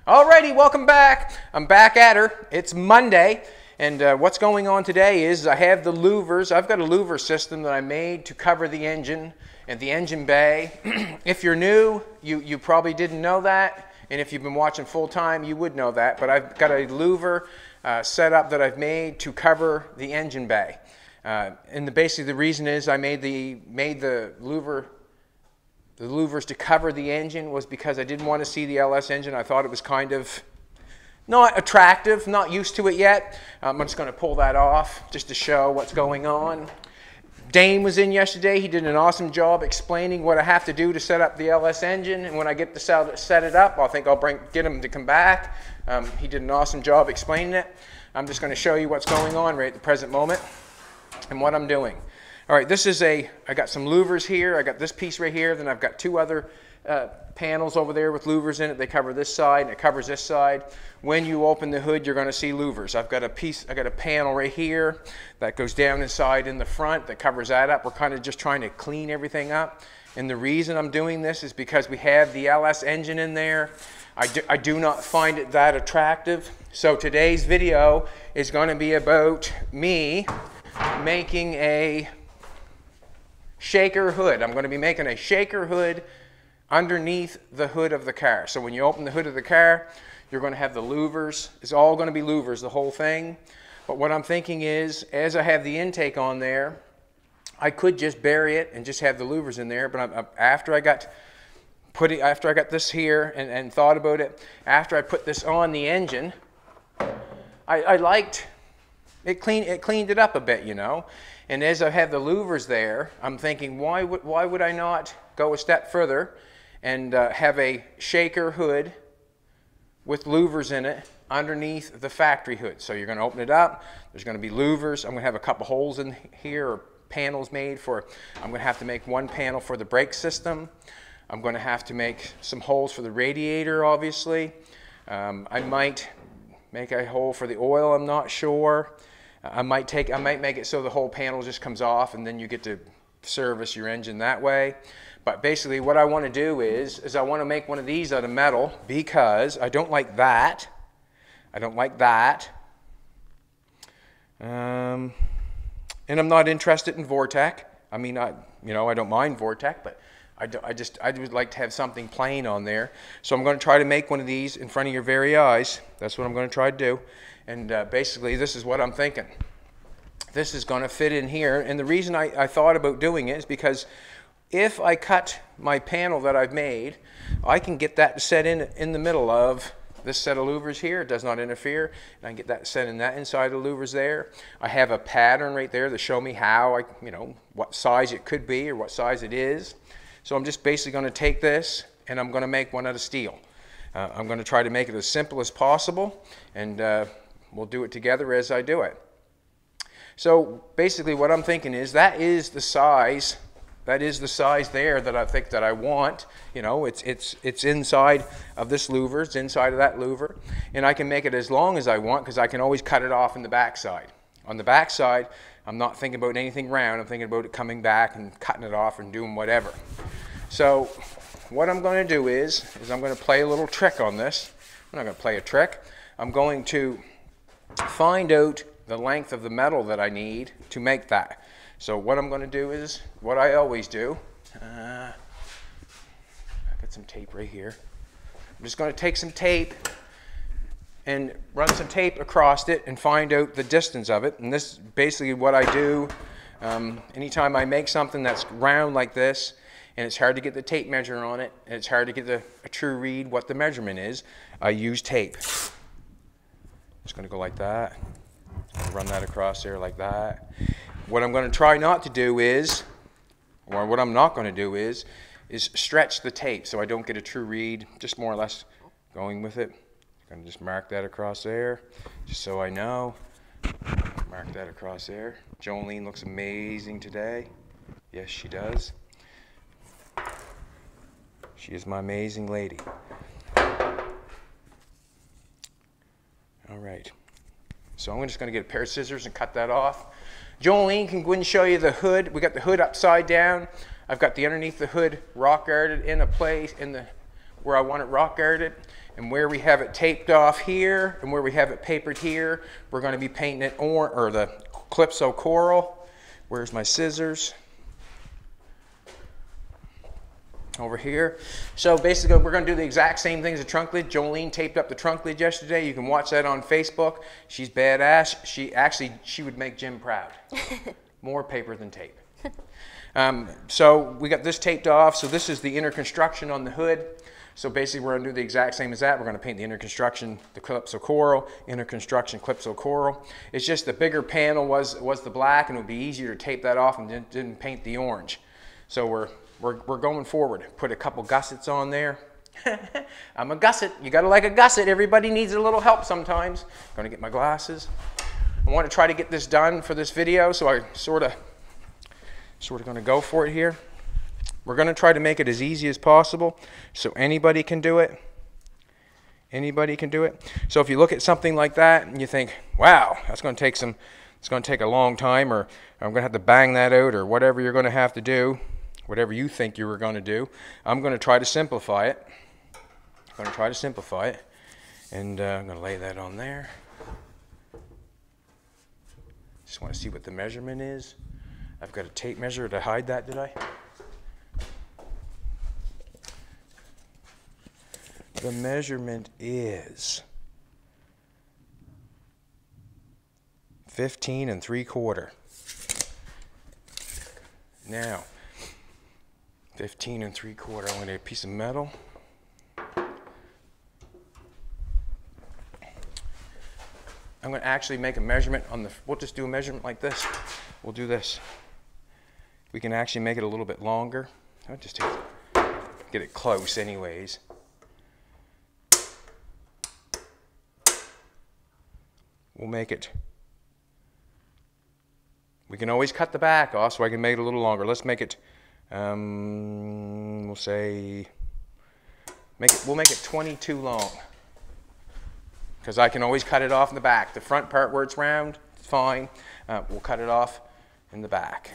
Alrighty, welcome back. I'm back at her. It's Monday, and what's going on today is I have the louvers. I've got a louver system that I made to cover the engine and the engine bay. If you're new, you probably didn't know that, and if you've been watching full time, you would know that. But I've got a louver setup that I've made to cover the engine bay, and basically the reason is I made the louvers to cover the engine was because I didn't want to see the LS engine. I thought it was kind of not attractive, not used to it yet. I'm just going to pull that off just to show what's going on. Dane was in yesterday. He did an awesome job explaining what I have to do to set up the LS engine, and when I get to set it up, I think I'll get him to come back. He did an awesome job explaining it. I'm just going to show you what's going on right at the present moment and what I'm doing. All right, this is I got some louvers here. I got this piece right here. Then I've got two other panels over there with louvers in it. They cover this side and it covers this side. When you open the hood, you're going to see louvers. I got a panel right here that goes down inside in the front that covers that up. We're kind of just trying to clean everything up. And the reason I'm doing this is because we have the LS engine in there. I do not find it that attractive. So today's video is going to be about me making a shaker hood. I'm going to be making a shaker hood underneath the hood of the car. So when you open the hood of the car, you're going to have the louvers. It's all going to be louvers, the whole thing. But what I'm thinking is, as I have the intake on there, I could just bury it and just have the louvers in there. But after I got this here and thought about it, after I put this on the engine, I liked it. Cleaned it up a bit, you know. And as I have the louvers there, I'm thinking, why would I not go a step further and have a shaker hood with louvers in it underneath the factory hood? So you're going to open it up. There's going to be louvers. I'm going to have a couple holes in here, or panels made for. I'm going to have to make one panel for the brake system. I'm going to have to make some holes for the radiator, obviously. I might make a hole for the oil. I'm not sure. I might make it so the whole panel just comes off and then you get to service your engine that way. But basically what I want to do is I want to make one of these out of metal because I don't like that. I don't like that. And I'm not interested in Vortec. I mean, I don't mind Vortec, but I would like to have something plain on there. So I'm going to try to make one of these in front of your very eyes. That's what I'm going to try to do. And basically, this is what I'm thinking. This is going to fit in here. And the reason I thought about doing it is because if I cut my panel that I've made, I can get that set in the middle of this set of louvers here. It does not interfere. And I can get that set in that inside of louvers there. I have a pattern right there to show me how, what size it could be or what size it is. So I'm just basically going to take this and I'm going to make one out of steel. I'm going to try to make it as simple as possible, and we'll do it together as I do it. So basically what I'm thinking is that is the size there that I think that I want. It's inside of this louver, it's inside of that louver, and I can make it as long as I want because I can always cut it off in the back side. On the back side, I'm not thinking about anything round. I'm thinking about it coming back and cutting it off and doing whatever. So what I'm going to do is I'm going to play a little trick on this. I'm not going to play a trick. I'm going to find out the length of the metal that I need to make that. So what I'm going to do is what I always do. I got some tape right here. I'm just going to take some tape and run some tape across it and find out the distance of it. And this is basically what I do anytime I make something that's round like this and it's hard to get the tape measure on it and it's hard to get a true read what the measurement is, I use tape. Just going to go like that. Run that across there like that. What I'm going to try not to do is, or what I'm not going to do is stretch the tape so I don't get a true read, just more or less going with it. I'm going to just mark that across there, just so I know. Mark that across there. Jolene looks amazing today. Yes, she does. She is my amazing lady. All right. So I'm just going to get a pair of scissors and cut that off. Jolene can go and show you the hood. We got the hood upside down. I've got the underneath the hood rock guarded in a place in the where I want it rock guarded, and where we have it taped off here and where we have it papered here, we're going to be painting it or the Calypso Coral. Where's my scissors? Over here. So basically we're going to do the exact same thing as the trunk lid. Jolene taped up the trunk lid yesterday. You can watch that on Facebook. She's badass. She would make Jim proud. More paper than tape. So we got this taped off. So this is the inner construction on the hood. So basically we're going to do the exact same as that. We're going to paint the inner construction, the Calypso Coral, inner construction Calypso Coral. It's just the bigger panel was the black, and it would be easier to tape that off and didn't paint the orange. So we're going forward. Put a couple gussets on there. I'm a gusset. You gotta like a gusset. Everybody needs a little help sometimes. Gonna get my glasses. I want to try to get this done for this video, so I sort of gonna go for it here. We're gonna try to make it as easy as possible, so anybody can do it. Anybody can do it. So if you look at something like that and you think, wow, that's gonna take it's gonna take a long time, or I'm gonna have to bang that out, or whatever you're gonna have to do. Whatever you think you were going to do, I'm going to try to simplify it. I'm going to try to simplify it, and I'm going to lay that on there. Just want to see what the measurement is. I've got a tape measure. Did I hide that, did I? The measurement is 15 3/4. Now, 15 3/4. I'm going to get a piece of metal. I'm going to actually make a measurement on the, we'll just do a measurement like this. We'll do this. We can actually make it a little bit longer. I'll just get it close anyways. We'll make it, we can always cut the back off, so I can make it a little longer. Let's make it, we'll say, we'll make it 22 long, because I can always cut it off in the back. The front part where it's round, it's fine. We'll cut it off in the back.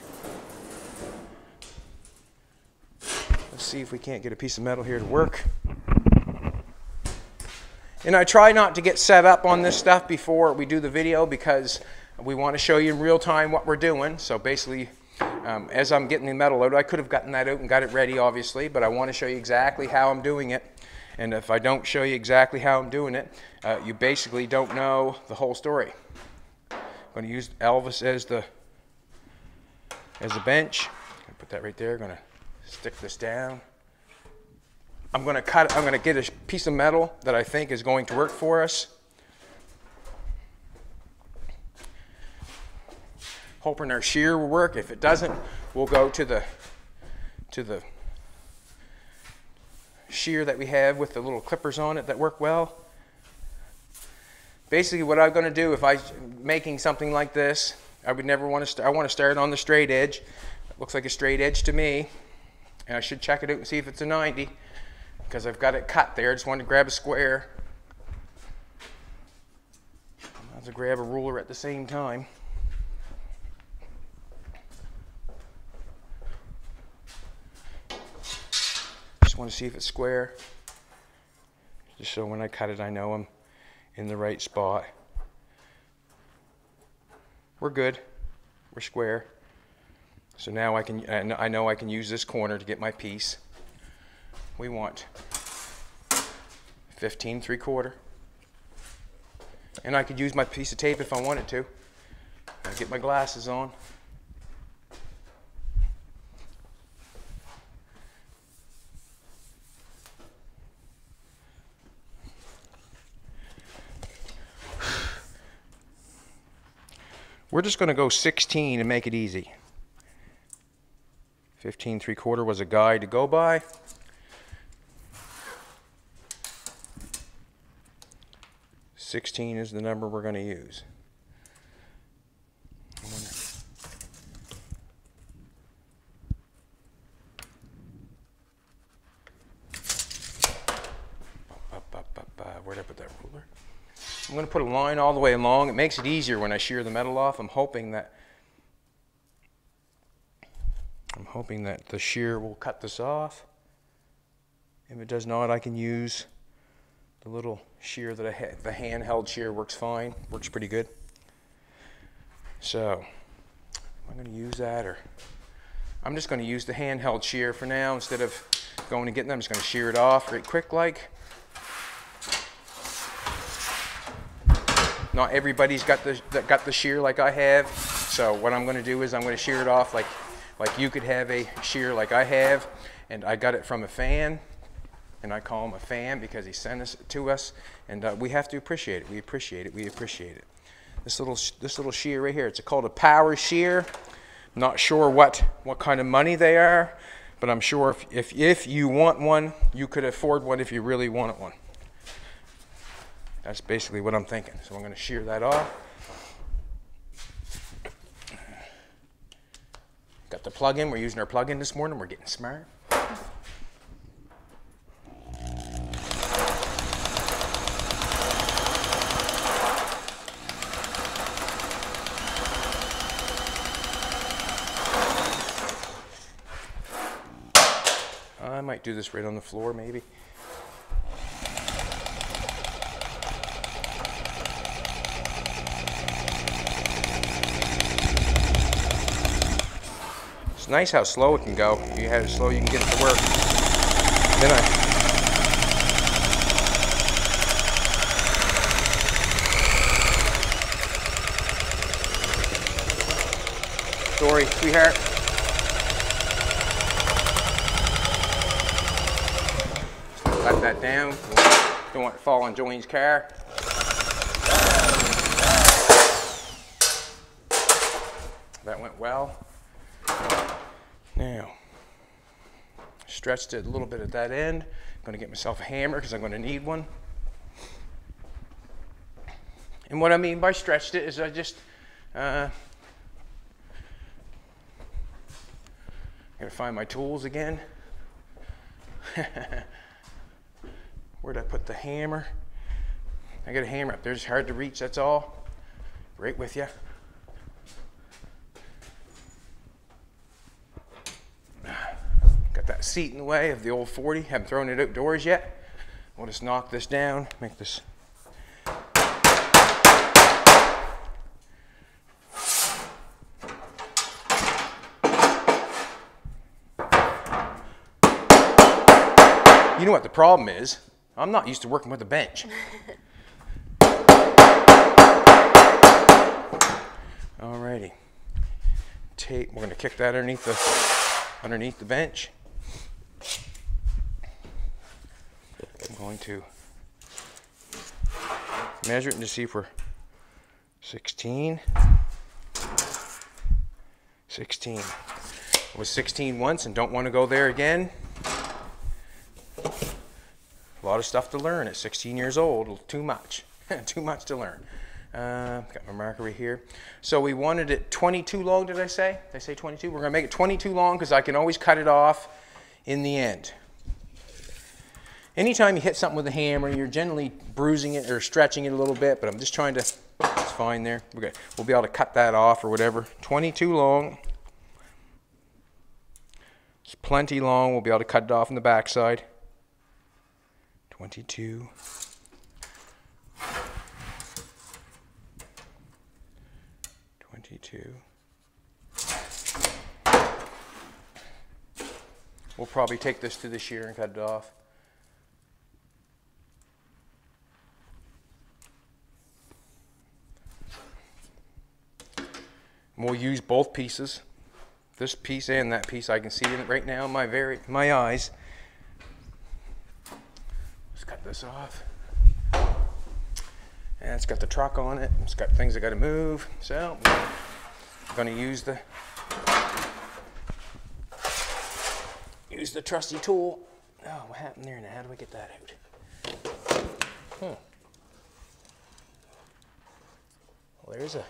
Let's see if we can't get a piece of metal here to work. And I try not to get set up on this stuff before we do the video, because we want to show you in real time what we're doing. So basically, as I'm getting the metal out, I could have gotten that out and got it ready, obviously, but I want to show you exactly how I'm doing it. And if I don't show you exactly how I'm doing it, you basically don't know the whole story. I'm going to use Elvis as the bench. Put that right there. I'm going to stick this down. I'm going to get a piece of metal that I think is going to work for us. Hoping our shear will work. If it doesn't, we'll go to the shear that we have with the little clippers on it that work well. Basically, what I'm going to do if I'm making something like this, I would never want to. I want to start on the straight edge. It looks like a straight edge to me, and I should check it out and see if it's a 90, because I've got it cut there. I just wanted to grab a square. I'll have to grab a ruler at the same time. Just want to see if it's square, just so when I cut it I know I'm in the right spot. We're good. We're square. So now I know I can use this corner to get my piece. We want 15 3/4. And I could use my piece of tape if I wanted to. I'll get my glasses on. We're just going to go 16 and make it easy. 15 3/4 was a guide to go by. $16 is the number we're going to use. Where'd I put that ruler? I'm going to put a line all the way along. It makes it easier when I shear the metal off. I'm hoping that the shear will cut this off. If it does not, I can use the little shear that I have. The handheld shear works fine, works pretty good. So I'm going to use that, or I'm just going to use the handheld shear for now instead of going and getting them. I'm just going to shear it off right quick like. Not everybody's got the shear like I have. So what I'm going to do is I'm going to shear it off like you could have a shear like I have. And I got it from a fan. And I call him a fan because he sent it to us. And we have to appreciate it. We appreciate it. We appreciate it. This little shear right here, it's called a power shear. Not sure what kind of money they are, but I'm sure if you want one, you could afford one if you really wanted one. That's basically what I'm thinking. So I'm going to shear that off. Got the plug-in. We're using our plug-in this morning. We're getting smart. I might do this right on the floor, maybe. It's nice how slow it can go. If you have it slow, you can get it to work. Then sorry, sweetheart. Let that down. Don't want it to fall on Jolene's car. That went well. Now, stretched it a little bit at that end. I'm going to get myself a hammer because I'm going to need one. And what I mean by stretched it is I just gotta find my tools again. Where'd I put the hammer? I got a hammer up there. It's hard to reach, that's all. Right with you. Got that seat in the way of the old 40. Haven't thrown it outdoors yet. We'll just knock this down, make this. You know what the problem is? I'm not used to working with a bench. Alrighty. Tape. We're going to kick that underneath the bench. I'm going to measure it to see if we're 16. 16. I was 16 once and don't want to go there again. A lot of stuff to learn at 16 years old. Too much. Too much to learn. Got my marker right here. So we wanted it 22 long, did I say? Did I say 22? We're going to make it 22 long because I can always cut it off in the end. Anytime you hit something with a hammer, you're generally bruising it or stretching it a little bit, but I'm just trying to, it's fine there. We'll be able to cut that off or whatever. 22 long. It's plenty long. We'll be able to cut it off on the back side. 22. We'll probably take this to the shear and cut it off. And we'll use both pieces, this piece and that piece. I can see it right now in my eyes. Let's cut this off. And it's got the truck on it. It's got things I got to move. So I'm going to use the trusty tool. Oh, what happened there now? How do I get that out? Well, there's a.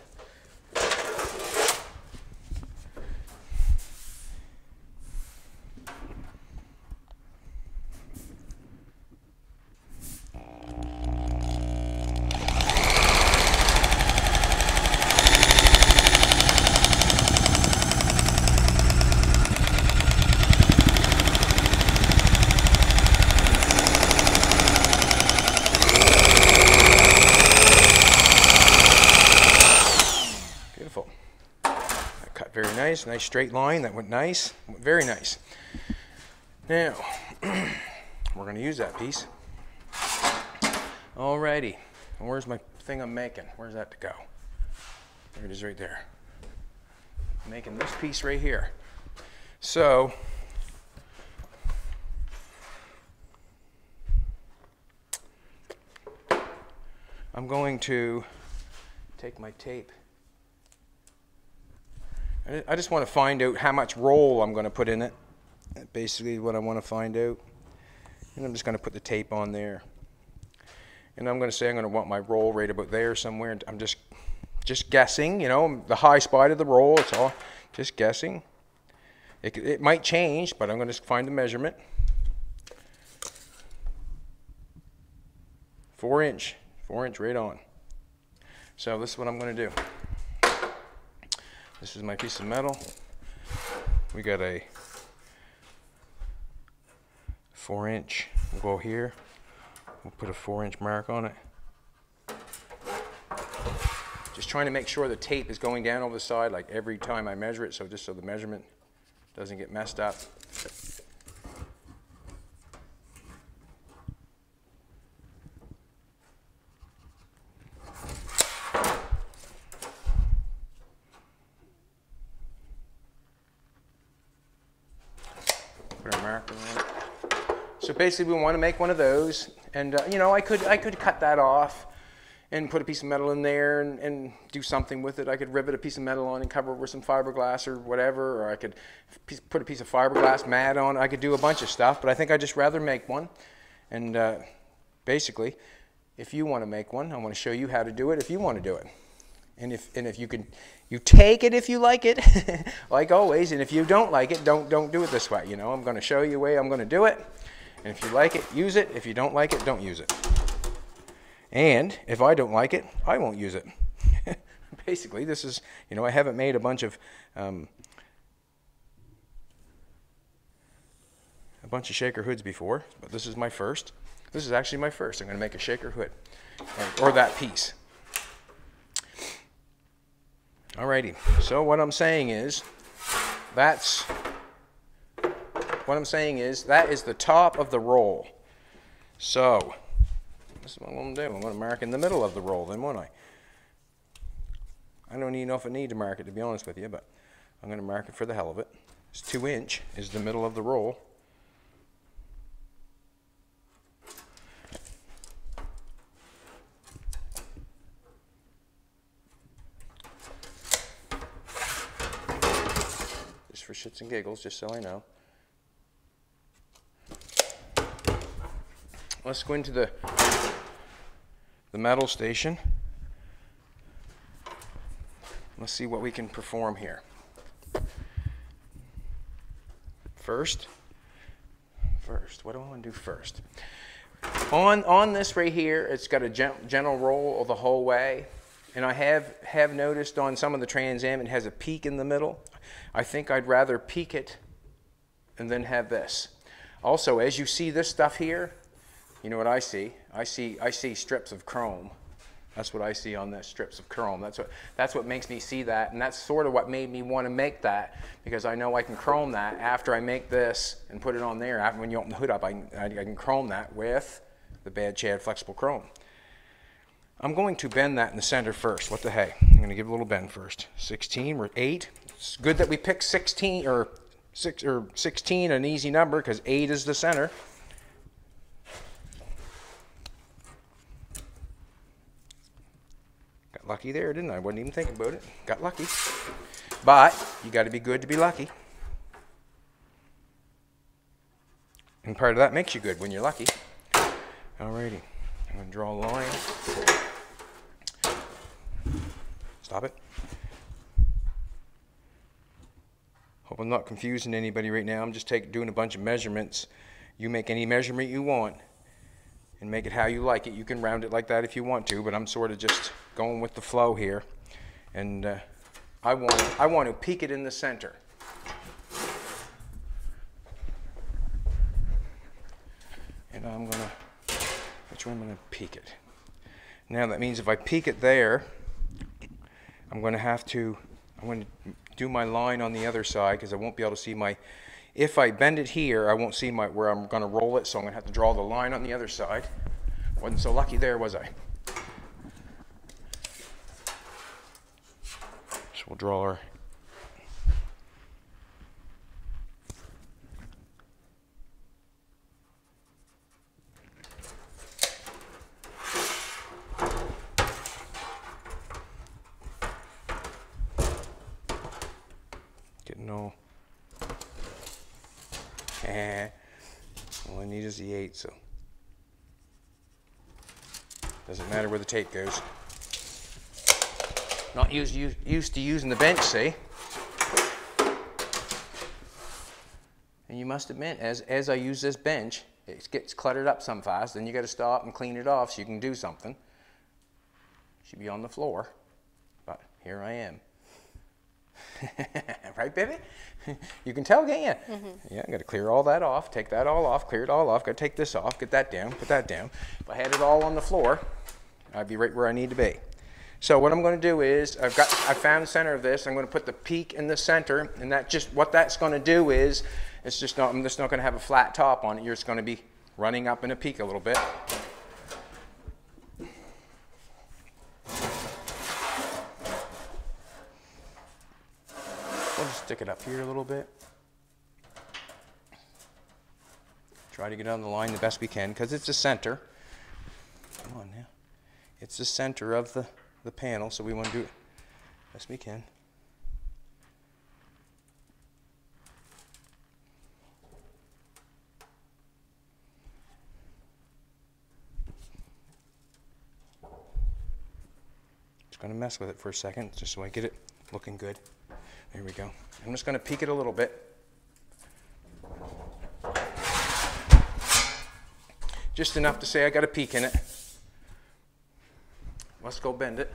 Very nice. Nice straight line. That went nice. Very nice. Now, we're going to use that piece. Alrighty. Where's my thing I'm making? Where's that to go? There it is right there. I'm making this piece right here. So, I'm going to take my tape. I just want to find out how much roll I'm going to put in it. That's basically what I want to find out. And I'm just going to put the tape on there. And I'm going to say I'm going to want my roll right about there somewhere. I'm just guessing, you know, the high spot of the roll. It's all just guessing. It might change, but I'm going to find the measurement. 4 inch right on. So this is what I'm going to do. This is my piece of metal. We got a 4 inch. We'll go here. We'll put a 4 inch mark on it. Just trying to make sure the tape is going down over the side like every time I measure it, so just so the measurement doesn't get messed up. Put a marker on it. So basically we want to make one of those, and you know, I could cut that off and put a piece of metal in there and do something with it. I could rivet a piece of metal on and cover over some fiberglass or whatever, or I could put a piece of fiberglass mat on. I could do a bunch of stuff, but I think I'd just rather make one. And basically, if you want to make one, I want to show you how to do it if you want to do it. And if you can, you take it if you like it, like always. And if you don't like it, don't do it this way. You know, I'm going to show you the way I'm going to do it. And if you like it, use it. If you don't like it, don't use it. And if I don't like it, I won't use it. Basically, this is, you know, I haven't made a bunch of shaker hoods before, but this is my first. This is actually my first. I'm going to make a shaker hood, or that piece. Alrighty. So what I'm saying is, that is the top of the roll. So this is what I'm going to do. I'm going to mark in the middle of the roll then, won't I? I don't even know if I need to mark it, to be honest with you, but I'm going to mark it for the hell of it. It's 2 inch is the middle of the roll. Just for shits and giggles, just so I know. Let's go into the metal station. Let's see what we can perform here. First, what do I want to do first? On this right here, it's got a gentle roll the whole way, and I have noticed on some of the Trans Am it has a peak in the middle. I think I'd rather peak it and then have this. Also, as you see this stuff here, you know what I see? I see strips of chrome. That's what I see on this, strips of chrome. That's what makes me see that, and that's sort of what made me want to make that, because I know I can chrome that after I make this and put it on there. After, when you open the hood up, I can chrome that with the Bad Chad flexible chrome. I'm going to bend that in the center first. What the hey? I'm going to give it a little bend first. 16, we're at 8. It's good that we picked 16 or 16, an easy number, because 8 is the center. Got lucky there, didn't I? I wasn't even thinking about it. Got lucky. But you got to be good to be lucky. And part of that makes you good when you're lucky. Alrighty. I'm going to draw a line. Stop it. Hope I'm not confusing anybody right now. I'm just doing a bunch of measurements. You make any measurement you want and make it how you like it. You can round it like that if you want to, but I'm sort of just going with the flow here. And I want to peak it in the center. And I'm going to, which one am I going to peak it? Now that means if I peak it there, I'm going to do my line on the other side because I won't be able to see my, if I bend it here, I won't see my where I'm going to roll it, so I'm going to have to draw the line on the other side. Wasn't so lucky there, was I? So we'll draw our getting all, all I need is the 8, so doesn't matter where the tape goes. Not used to using the bench, see? And you must admit, as I use this bench, it gets cluttered up some fast, then you got to stop and clean it off so you can do something. Should be on the floor, but here I am. Right, baby? You can tell, can't you? Mm-hmm. Yeah, I got to clear all that off, take that all off, clear it all off, got to take this off, get that down, put that down. If I had it all on the floor, I'd be right where I need to be. So what I'm going to do is, I found the center of this. I'm going to put the peak in the center, and that just what that's going to do is, it's just not, I'm just not going to have a flat top on it. You're just going to be running up in a peak a little bit. We'll just stick it up here a little bit. Try to get on the line the best we can because it's the center. Come on now. It's the center of the panel, so we want to do it best we can. Just going to mess with it for a second just so I get it looking good. There we go. I'm just going to peek it a little bit. Just enough to say I got a peek in it. Let's go bend it.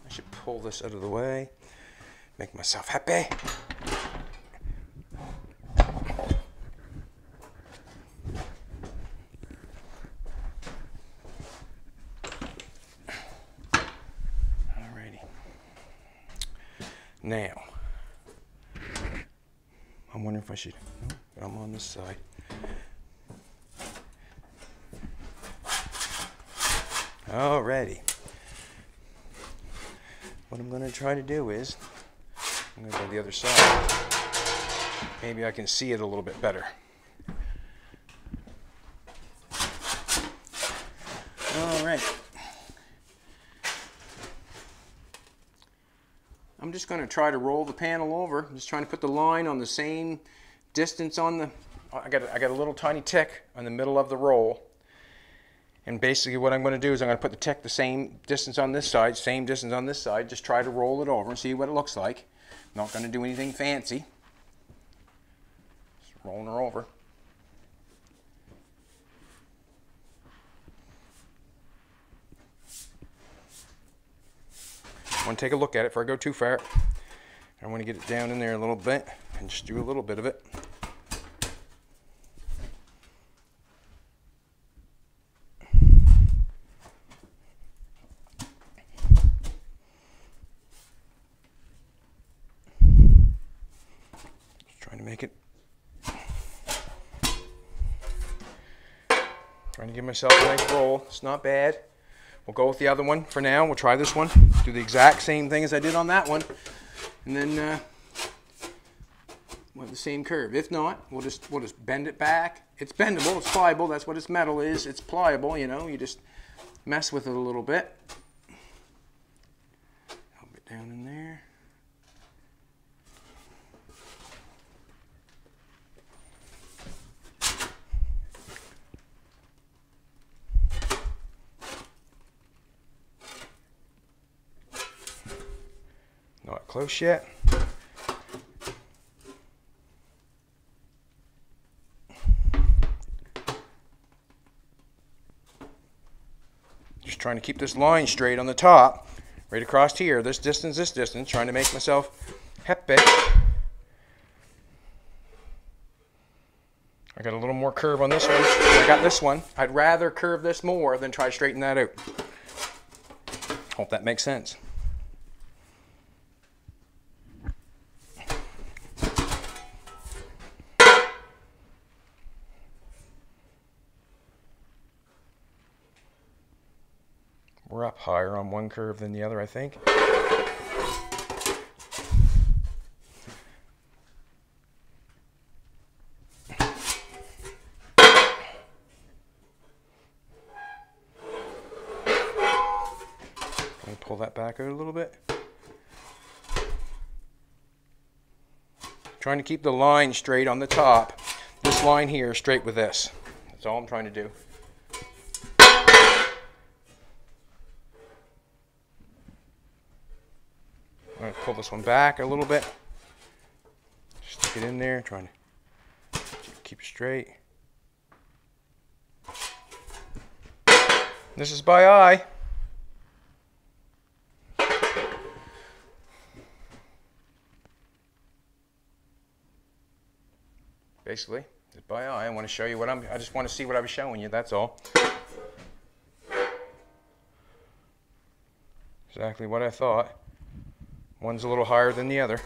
I should pull this out of the way, make myself happy. Now, I'm wondering if I should, I'm on this side. Alrighty. What I'm going to try to do is, I'm going to go to the other side. Maybe I can see it a little bit better. Alright. I'm just going to try to roll the panel over. I'm just trying to put the line on the same distance on the, I got a little tiny tick on the middle of the roll. And basically what I'm going to do is I'm going to put the tick the same distance on this side, same distance on this side, just try to roll it over and see what it looks like. I'm not going to do anything fancy. Just rolling her over. I want to take a look at it before I go too far. I want to get it down in there a little bit and just do a little bit of it. Just trying to make it. Trying to give myself a nice roll. It's not bad. We'll go with the other one for now. We'll try this one. Do the exact same thing as I did on that one. And then we'll have the same curve. If not, we'll just bend it back. It's bendable, it's pliable, that's what its metal is. It's pliable, you know, you just mess with it a little bit. Help it down in there. Not close yet. Just trying to keep this line straight on the top, right across here, this distance, trying to make myself happy. more curve on this one. I got this one. I'd rather curve this more than try to straighten that out. Hope that makes sense. We're up higher on one curve than the other, I think. Let me pull that back out a little bit. Trying to keep the line straight on the top. This line here straight with this. That's all I'm trying to do. I'm going to pull this one back a little bit. Stick it in there, trying to keep it straight. This is by eye. Basically, just by eye. I want to show you what I just want to see what I was showing you, that's all. Exactly what I thought. One's a little higher than the other.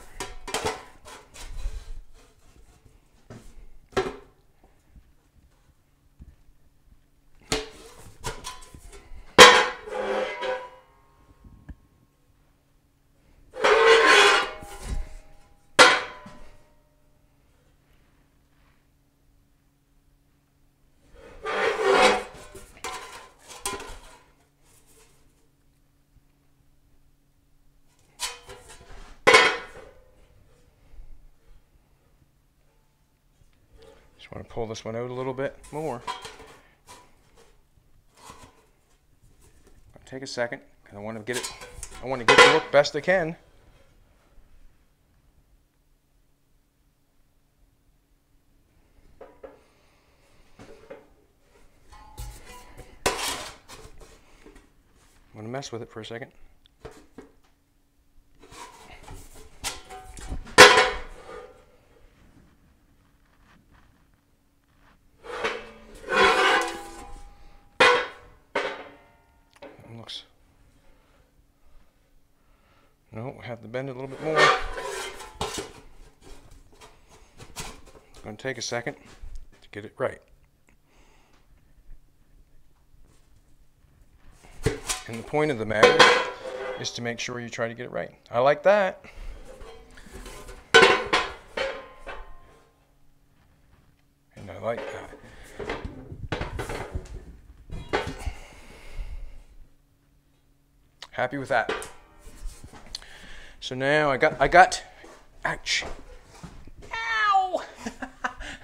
Just want to pull this one out a little bit more. I'll take a second, because I want to get it. I want to get it to look best I can. I'm going to mess with it for a second. No, we have to bend it a little bit more. It's going to take a second to get it right. And the point of the matter is to make sure you try to get it right. I like that. And I like that. Happy with that. So now I got, ouch, ow,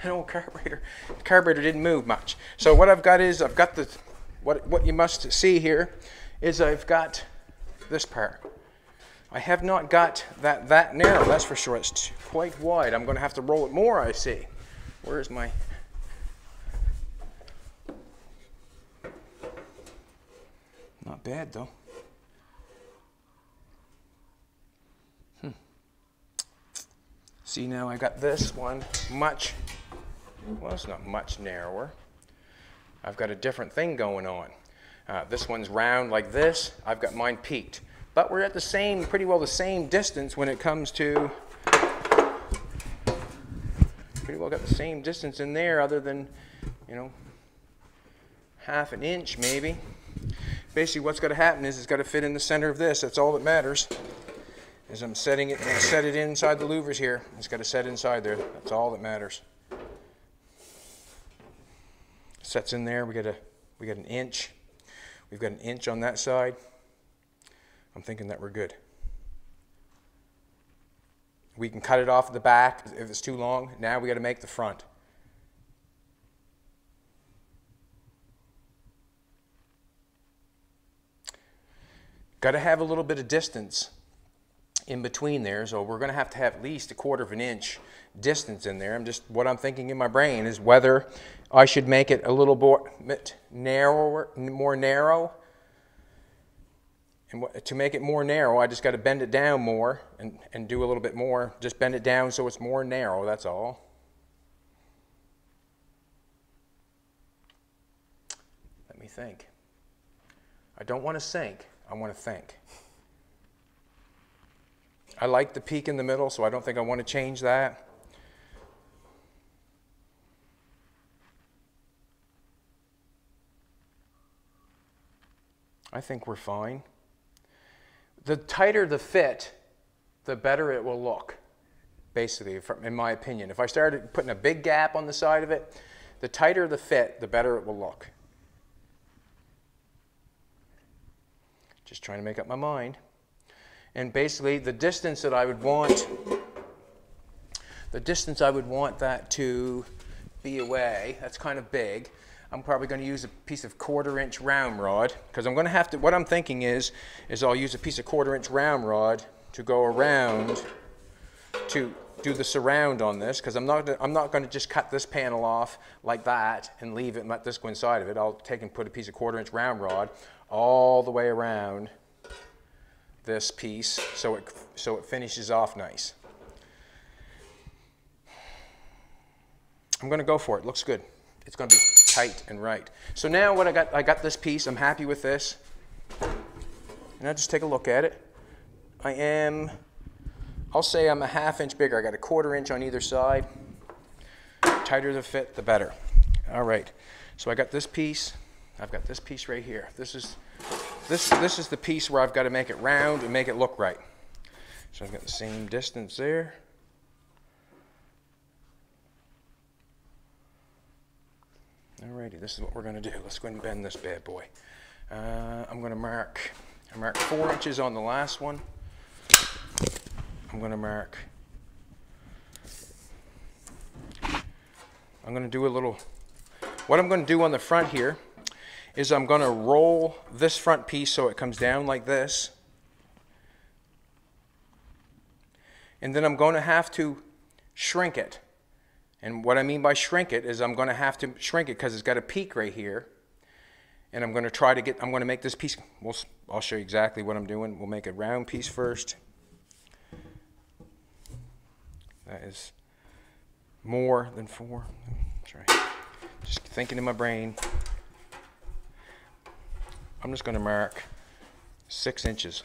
an old carburetor. The carburetor didn't move much. So what I've got is, I've got the, what you must see here is I've got this part. I have not got that narrow, that's for sure. It's quite wide. I'm going to have to roll it more, I see. Where's my, not bad though. See, now I got this one much, well, it's not much narrower. I've got a different thing going on. This one's round like this. I've got mine peaked. But we're at the same, pretty well the same distance when it comes to, pretty well got the same distance in there other than, you know, half an inch maybe. Basically what's got to happen is it's got to fit in the center of this. That's all that matters. As I'm setting it, I set it inside the louvers here. It's got to set inside there. That's all that matters. Sets in there. We got an inch. We've got an inch on that side. I'm thinking that we're good. We can cut it off at the back if it's too long. Now we got to make the front. Got to have a little bit of distance in between there, so we're going to have at least a 1/4 of an inch distance in there. What I'm thinking in my brain is whether I should make it a little bit narrower, more narrow. And to make it more narrow, I just got to bend it down more and do a little bit more. Just bend it down so it's more narrow, that's all. think. I don't want to sink, I want to think. I like the peak in the middle, so I don't think I want to change that. I think we're fine. The tighter the fit, the better it will look, basically, in my opinion. If I started putting a big gap on the side of it, the tighter the fit, the better it will look. Just trying to make up my mind. And basically, the distance that I would want, that to be away, that's kind of big. I'm probably going to use a piece of 1/4 inch round rod, because I'm going to have to, what I'm thinking is I'll use a piece of 1/4 inch round rod to go around to do the surround on this, because I'm not going to just cut this panel off like that and leave it and let this go inside of it. I'll take and put a piece of 1/4 inch round rod all the way around this piece so it finishes off nice. I'm going to go for it. Looks good. It's going to be tight and right. So now what I got this piece. I'm happy with this. And I'll just take a look at it. I'll say I'm a 1/2 inch bigger. I got a 1/4 inch on either side. Tighter the fit, the better. All right. So I got this piece. I've got this piece right here. This is the piece where I've got to make it round and make it look right. So I've got the same distance there. Alrighty, this is what we're going to do. Let's go ahead and bend this bad boy. I'm going to mark 4 inches on the last one. I'm going to do a little, what I'm going to do on the front here is I'm going to roll this front piece so it comes down like this. And then I'm going to have to shrink it. And what I mean by shrink it is I'm going to have to shrink it because it's got a peak right here. And I'm going to make this piece, I'll show you exactly what I'm doing. We'll make a round piece first. That is more than 4. Sorry. Just thinking in my brain. I'm just going to mark 6 inches.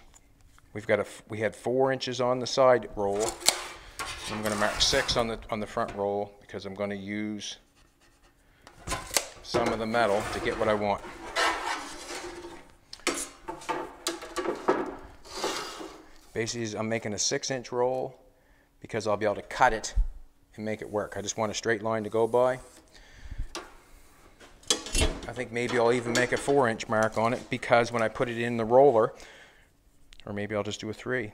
We had 4 inches on the side roll. I'm going to mark 6 on the front roll because I'm going to use some of the metal to get what I want. Basically, I'm making a 6-inch roll because I'll be able to cut it and make it work. I just want a straight line to go by. I think maybe I'll even make a 4-inch mark on it because when I put it in the roller, or maybe I'll just do a 3.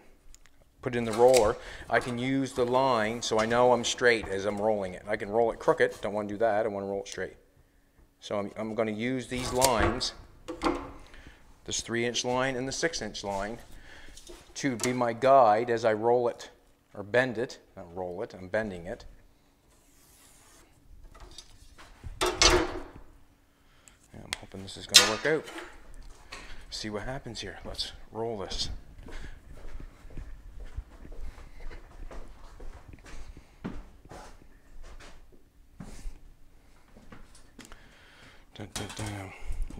Put it in the roller, I can use the line so I know I'm straight as I'm rolling it. I can roll it crooked, don't want to do that, I want to roll it straight. So I'm going to use these lines, this 3-inch line and the 6-inch line, to be my guide as I roll it, or bend it, not roll it, I'm bending it. I'm hoping this is going to work out. See what happens here. Let's roll this.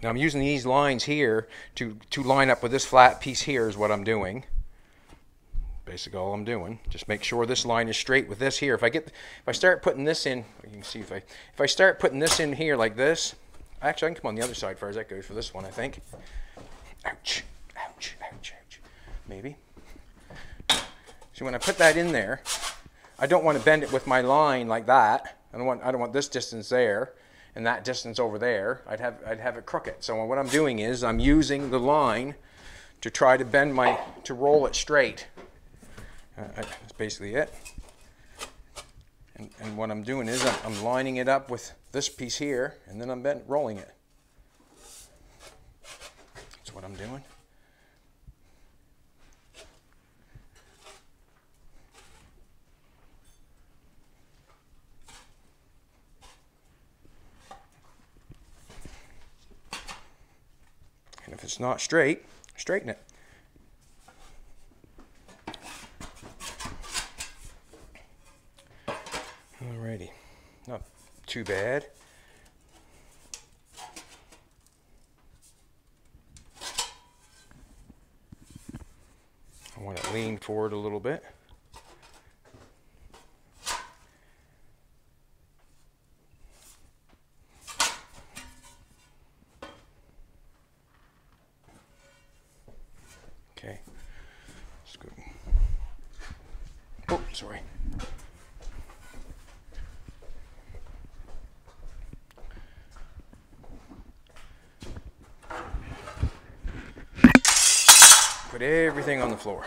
Now I'm using these lines here to line up with this flat piece here is what I'm doing. Basically all I'm doing. Just make sure this line is straight with this here. If I start putting this in, you can see if I start putting this in here like this, actually I can come on the other side as far as that goes for this one, I think. Ouch, ouch, ouch, ouch. Maybe. So when I put that in there, I don't want to bend it with my line like that. I don't want this distance there and that distance over there. I'd have it crooked. So what I'm doing is I'm using the line to try to to roll it straight. That's basically it. And what I'm doing is I'm lining it up with this piece here, and then I'm rolling it. That's what I'm doing. And if it's not straight, straighten it. Alrighty, not too bad. I want to lean forward a little bit. Okay. Let's go. Oh, sorry. Put everything on the floor.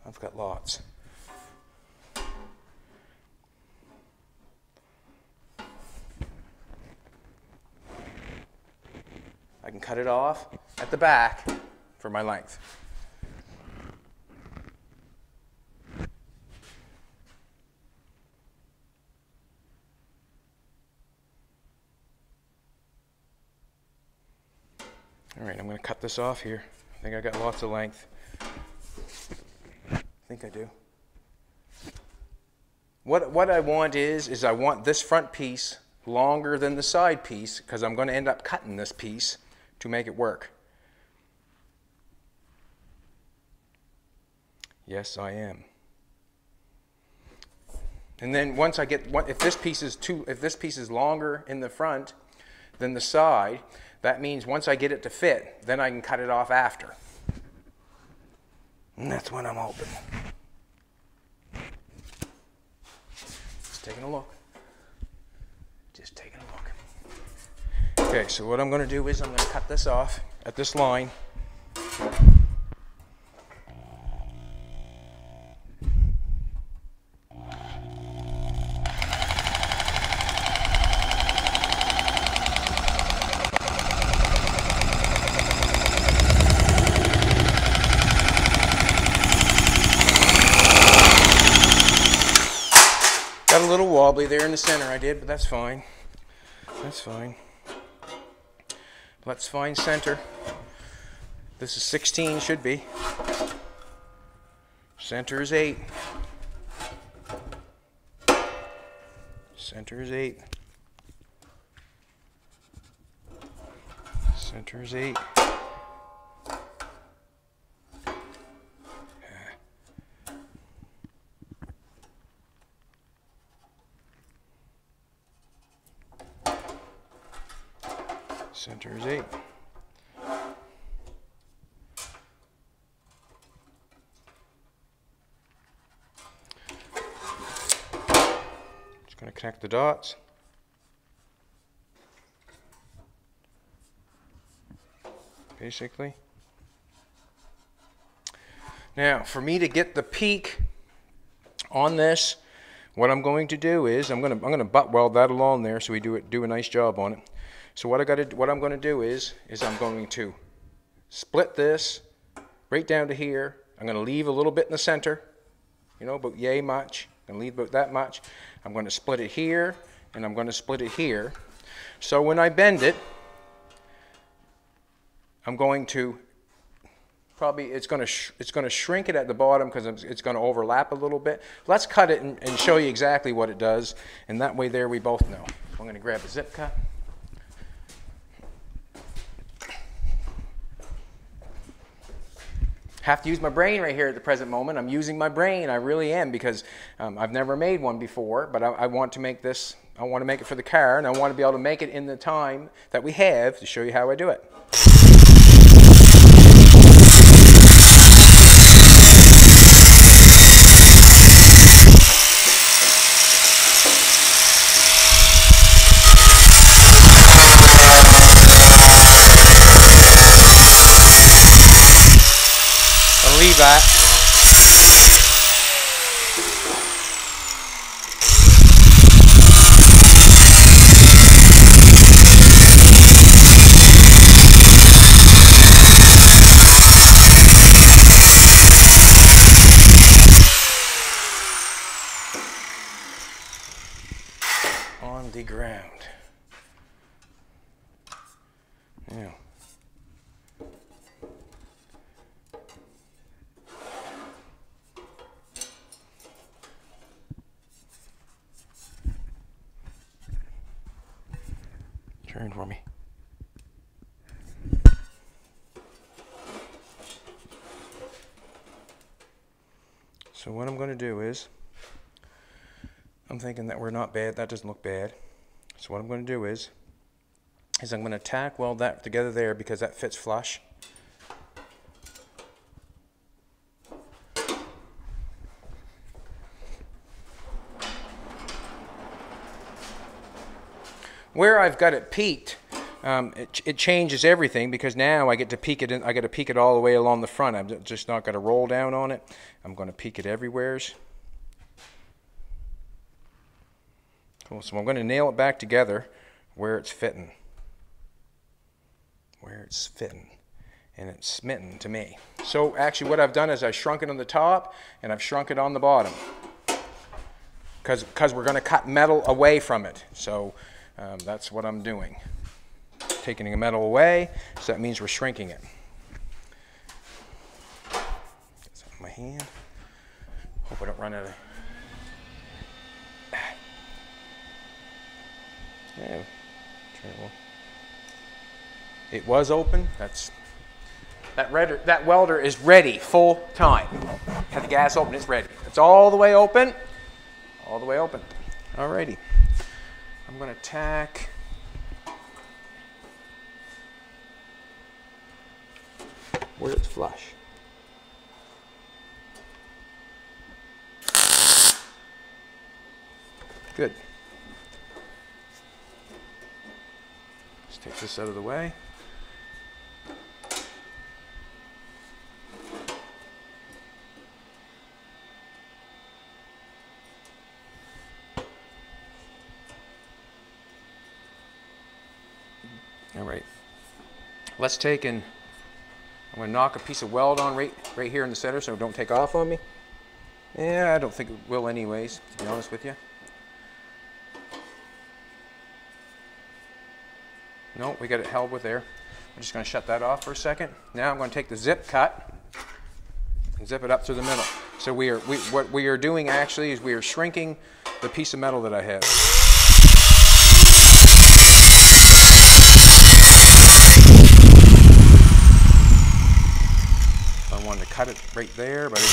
I've got lots. I can cut it off at the back for my length. All right, I'm going to cut this off here. I think I got lots of length. I think I do. What I want is I want this front piece longer than the side piece because I'm going to end up cutting this piece to make it work. Yes, I am. And then once I get if this piece is longer in the front than the side, that means once I get it to fit, then I can cut it off after. And that's what I'm hoping. Just taking a look. Just taking a look. Okay, so what I'm going to do is I'm going to cut this off at this line. Got a little wobbly there in the center I did, but that's fine. That's fine. Let's find center. This is 16, should be. Center is 8. Center is 8. Center is 8. Center is 8. Just going to connect the dots. Basically. Now, for me to get the peak on this, what I'm going to do is I'm going to butt weld that along there so we do a nice job on it. So what I'm going to do is I'm going to split this right down to here. I'm going to leave a little bit in the center, you know, about yay much. I'm going to leave about that much. I'm going to split it here, and I'm going to split it here. So when I bend it, I'm going to probably it's going to shrink it at the bottom because it's going to overlap a little bit. Let's cut it and show you exactly what it does, and that way there we both know. I'm going to grab a zip cut. Have to use my brain right here at the present moment. I'm using my brain, I really am, because I've never made one before, but I want to make this, I want to make it for the car, and I want to be able to make it in the time that we have to show you how I do it. Leave that. On the ground. Yeah. Turn for me. So what I'm going to do is, I'm thinking that we're not bad. That doesn't look bad. So what I'm going to do is I'm going to tack weld that together there because that fits flush. Where I've got it peaked, it changes everything because now I get to peak it in, I got to peak it all the way along the front. I've just not got to roll down on it. I'm going to peak it everywheres. Cool. So I'm going to nail it back together where it's fitting. Where it's fitting. And it's smitten to me. So actually what I've done is I shrunk it on the top and I've shrunk it on the bottom. Because we're going to cut metal away from it. So that's what I'm doing. Taking the metal away, so that means we're shrinking it. Get that in my hand. Hope I don't run out of... Yeah, it was open. That welder is ready full time. Had the gas open, it's ready. It's all the way open. All the way open. Alrighty. I'm going to tack where it's flush. Good. Let's take this out of the way. All right, let's take and I'm going to knock a piece of weld on right here in the center so it don't take off on me. Yeah, I don't think it will anyways, to be honest with you. No, we got it held with there. I'm just going to shut that off for a second. Now I'm going to take the zip cut and zip it up through the middle. So what we are doing actually is we are shrinking the piece of metal that I have. I wanted to cut it right there, but I did.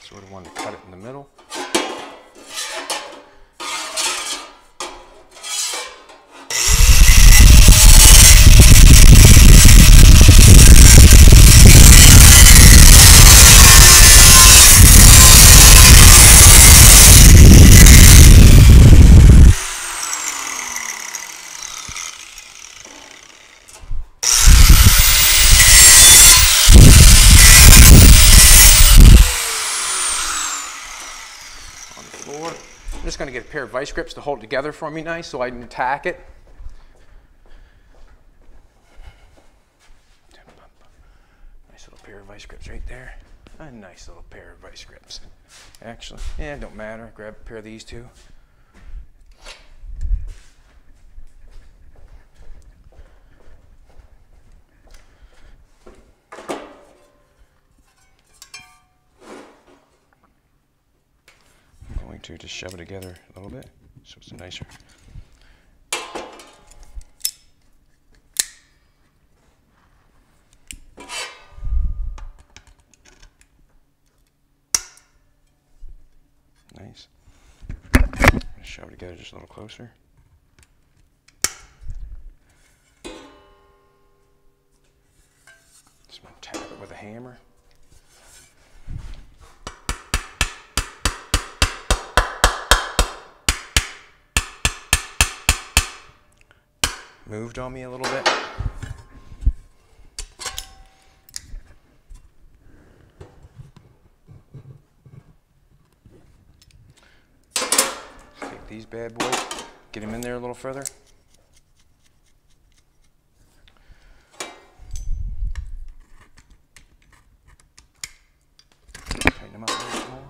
Sort of wanted to cut it in the middle. I'm just going to get a pair of vice grips to hold it together for me nice so I can tack it. Nice little pair of vice grips right there. A nice little pair of vice grips. Actually, yeah, it don't matter. Grab a pair of these two. To just shove it together a little bit so it's nicer. Nice. Shove it together just a little closer. Just gonna tap it with a hammer. Moved on me a little bit. Take these bad boys, get them in there a little further. Tighten them up a little bit more.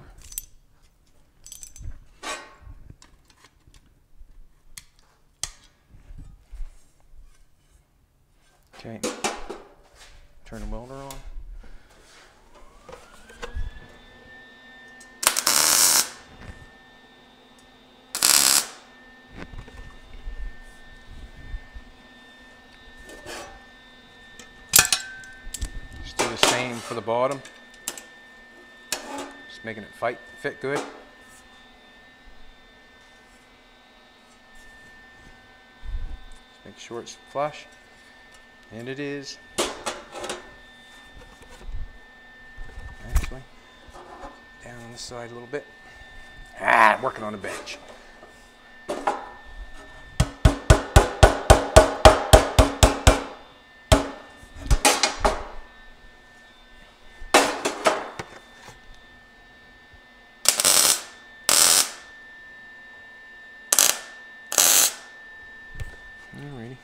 Okay, turn the welder on. Just do the same for the bottom. Just making it fit good. Just make sure it's flush. And it is. Actually, down on the side a little bit. Working on the bench. Alrighty.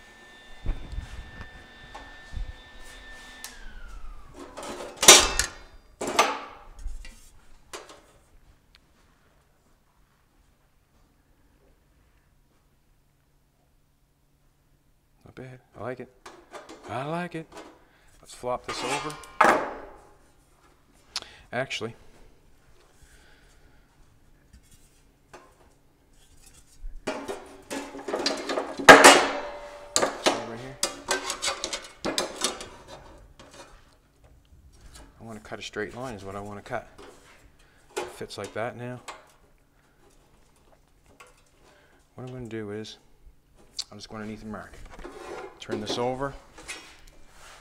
Not bad. I like it. I like it. Let's flop this over. Actually, right here. I want to cut a straight line is what I want to cut. It fits like that now. What I'm going to do is I'm just going underneath the mark. Turn this over,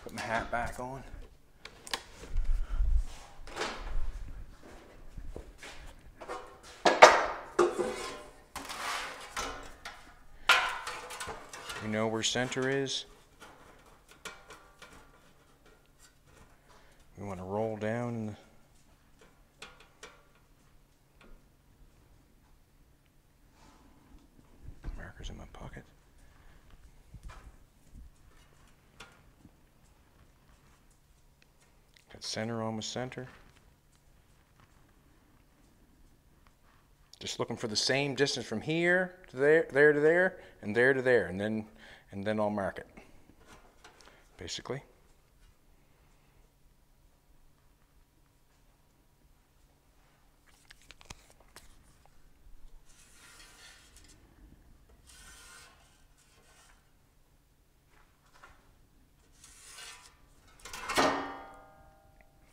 put my hat back on. You know where center is. We want to roll down in the marker's in my pocket. Got center, almost center. Just looking for the same distance from here to there, there to there, and there to there, and then I'll mark it. Basically.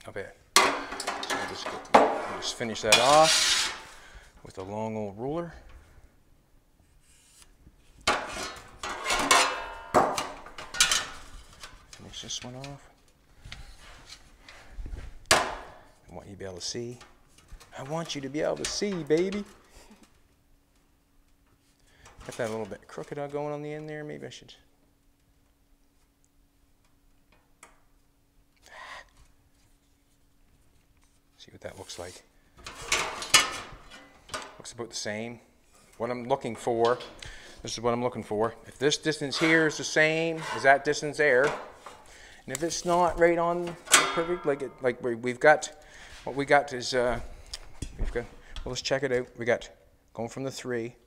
Not bad. So I'll just finish that off with a long old ruler. Finish this one off. I want you to be able to see. I want you to be able to see, baby. Got that a little bit crooked going on the end there. Maybe I should. See what that looks like. Looks about the same. What I'm looking for, this is what I'm looking for. If this distance here is the same as that distance there, and if it's not right on perfect, like we've got, what we got is, well, let's check it out. We got going from the 3,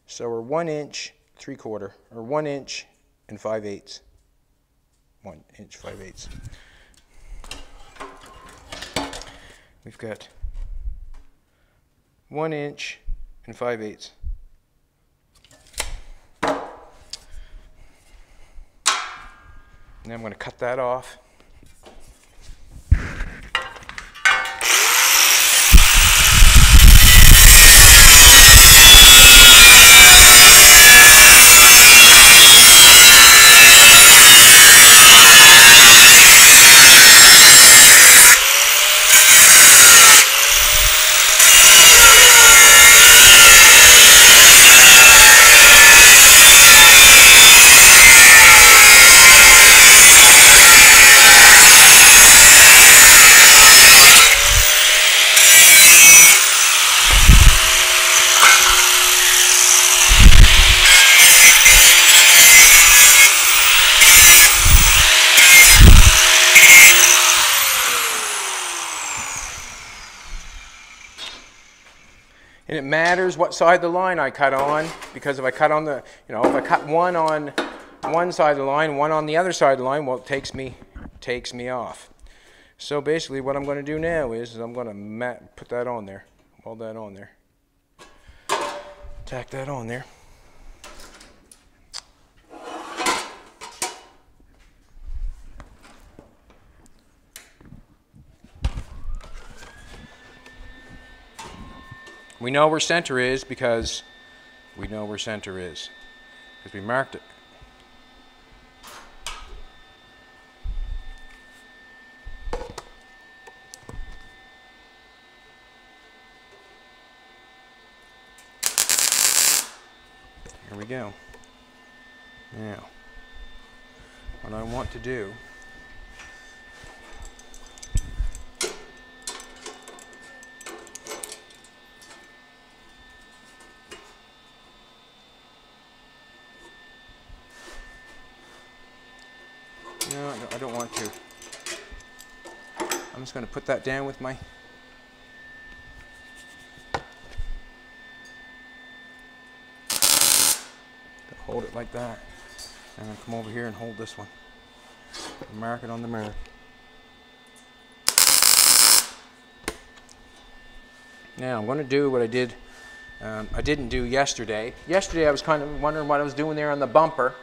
so we're 1 inch 3/4, or 1 inch and 5/8. 1 inch 5/8. We've got 1 inch and 5/8. And I'm going to cut that off. And it matters what side of the line I cut on, because if I cut on the, if I cut one on one side of the line, one on the other side of the line, well, it takes me off. So basically what I'm going to do now is I'm going to put that on there, weld that on there, tack that on there. We know where center is because we marked it. Here we go. Now, what I want to do no, I don't want to. I'm just going to put that down with my hold it like that, and then come over here and hold this one and mark it on the mirror. Now I'm going to do what I didn't do yesterday. Yesterday I was kind of wondering what I was doing there on the bumper,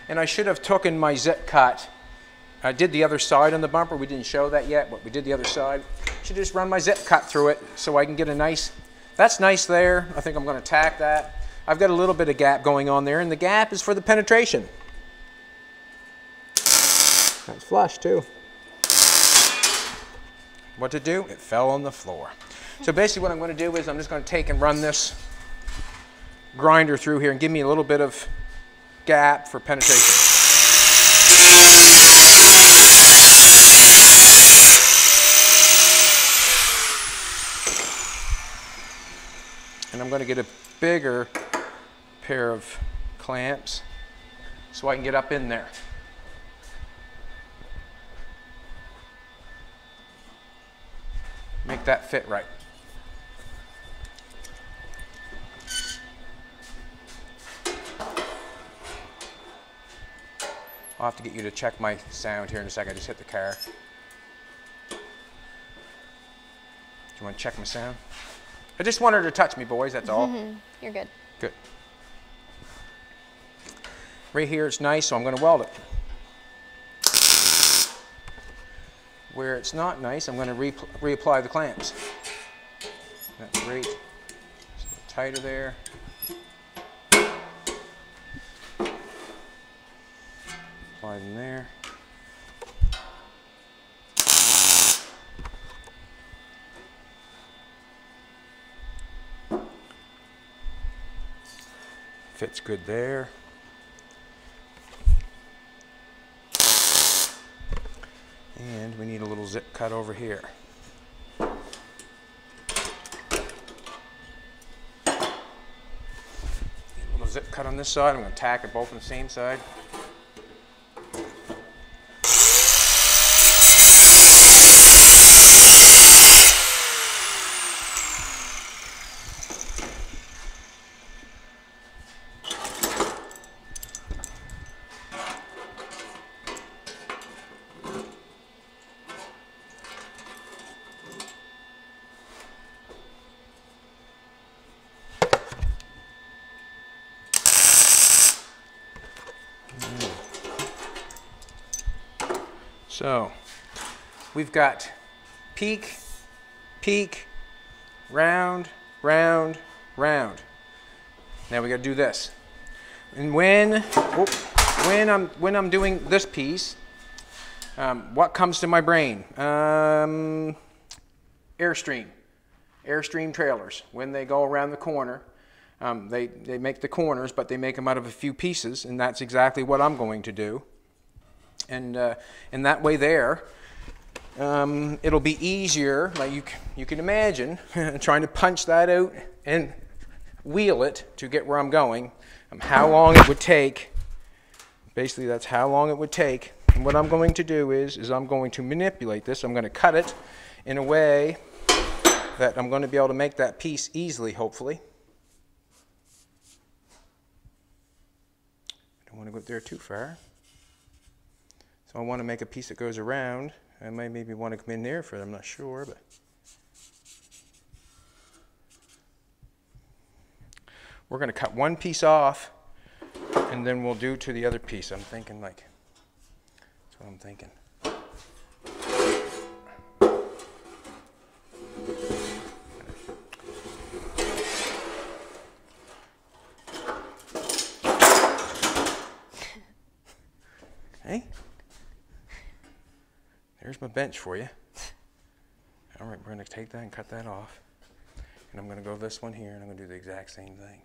and I should have taken my zip cut. I did the other side on the bumper. We didn't show that yet, but we did the other side. Should just run my zip cut through it so I can get a nice, that's nice there. I think I'm going to tack that. I've got a little bit of gap going on there, and the gap is for the penetration. That's flush too. What to do? It fell on the floor. So basically what I'm going to do is I'm just going to take and run this grinder through here and give me a little bit of gap for penetration. And I'm going to get a bigger pair of clamps so I can get up in there. Make that fit right. I'll have to get you to check my sound here in a second. I just hit the car. Do you want to check my sound? I just want her to touch me, boys, that's all. You're good. Good. Right here it's nice, so I'm going to weld it. Where it's not nice, I'm going to reapply the clamps. That's great. Just a little tighter there. Apply them there. Fits good there. And we need a little zip cut over here. A little zip cut on this side. I'm going to tack it both on the same side. So we've got peak, peak, round, round, round. Now we got to do this. And when I'm doing this piece, what comes to my brain? Airstream trailers. When they go around the corner, they make the corners, but they make them out of a few pieces, and that's exactly what I'm going to do. And that way there, it'll be easier, like you can imagine, trying to punch that out and wheel it to get where I'm going, how long it would take. Basically, that's how long it would take. And what I'm going to do is I'm going to manipulate this. I'm going to cut it in a way that I'm going to be able to make that piece easily, hopefully. I don't want to go there too far. So I want to make a piece that goes around. I might maybe want to come in there for it, I'm not sure, but we're going to cut one piece off and then we'll do to the other piece. I'm thinking like, that's what I'm thinking. Hey, there's my bench for you. All right, we're going to take that and cut that off. And I'm going to go this one here and I'm going to do the exact same thing.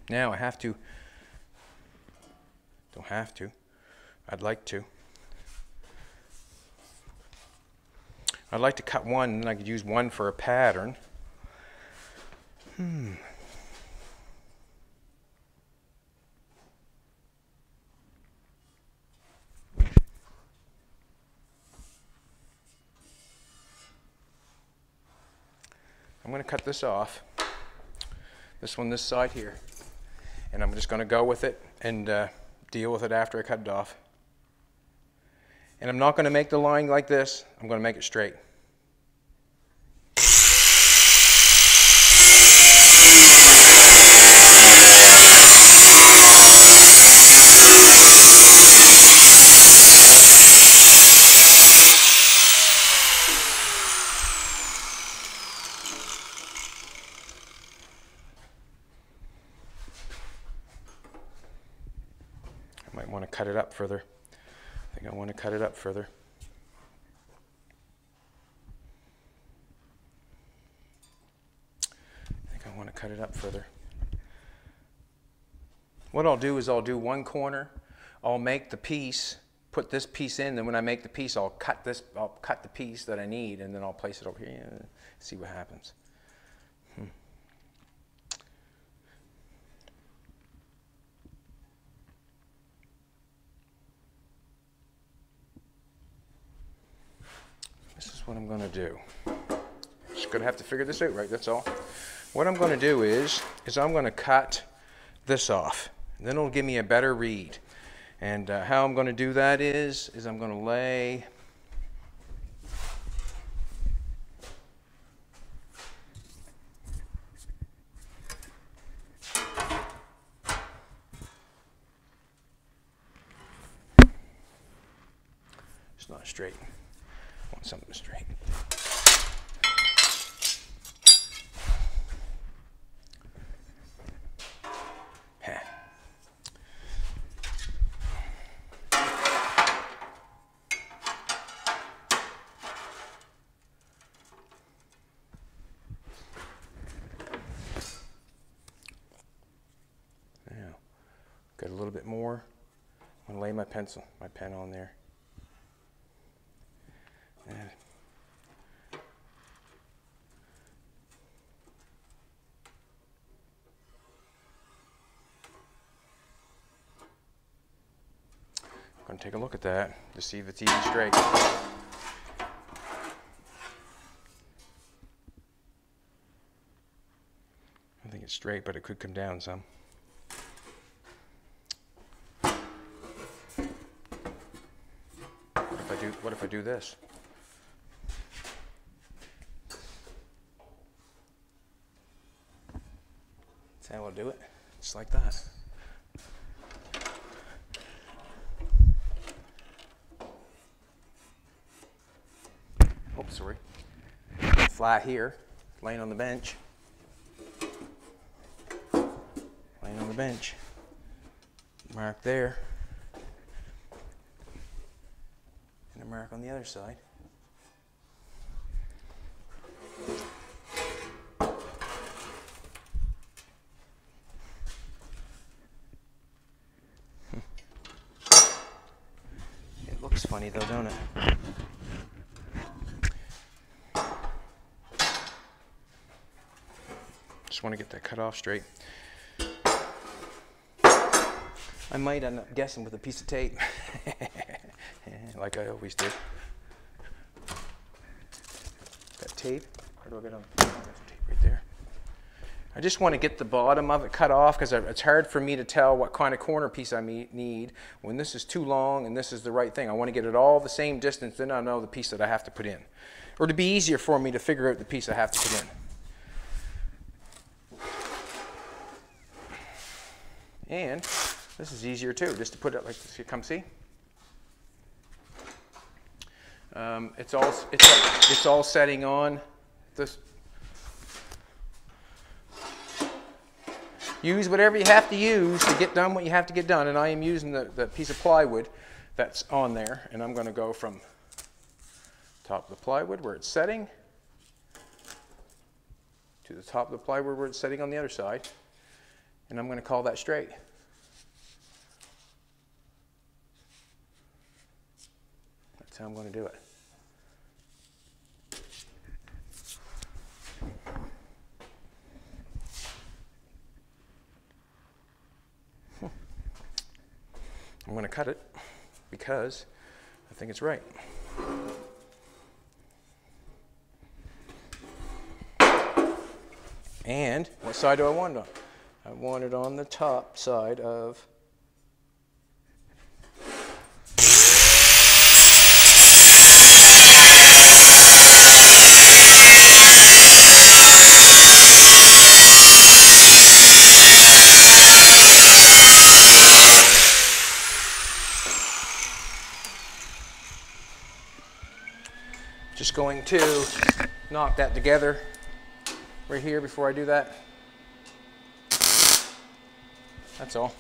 Now I have to, don't have to, I'd like to. I'd like to cut one and I could use one for a pattern. I'm going to cut this off, this one this side here, and I'm just going to go with it and deal with it after I cut it off. And I'm not going to make the line like this, I'm going to make it straight. I might want to cut it up further. I think I want to cut it up further. Cut it up further. What I'll do is I'll do one corner, I'll make the piece, put this piece in, then when I make the piece I'll cut the piece that I need and then I'll place it over here and see what happens. This is what I'm going to do. Just going to have to figure this out, right? That's all. What I'm going to do is I'm going to cut this off. And then it'll give me a better read. And how I'm going to do that is I'm going to lay it's not straight. I want something straight. Got a little bit more. I'm going to lay my pen on there. And I'm going to take a look at that to see if it's even straight. I think it's straight, but it could come down some. What if I do this? That's how I'll do it. Just like that. Oh, sorry. Flat here, laying on the bench. Laying on the bench. Mark there. And a mark on the other side. It looks funny though, don't it? Just want to get that cut off straight. I might end up guessing with a piece of tape. Like I always do. Got tape right do I get on? That's tape right there. I just want to get the bottom of it cut off because it's hard for me to tell what kind of corner piece I need when this is too long and this is the right thing. I want to get it all the same distance, then I know the piece that I have to put in. Or to be easier for me to figure out the piece I have to put in. And this is easier too, just to put it like this. You come see? It's all setting on this. Use whatever you have to use to get done what you have to get done, and I am using the piece of plywood that's on there, and I'm going to go from top of the plywood where it's setting to the top of the plywood where it's setting on the other side, and I'm going to call that straight. That's how I'm going to do it. I'm going to cut it because I think it's right. And what side do I want it on? I want it on the top side of just going to knock that together right here before I do that. That's all.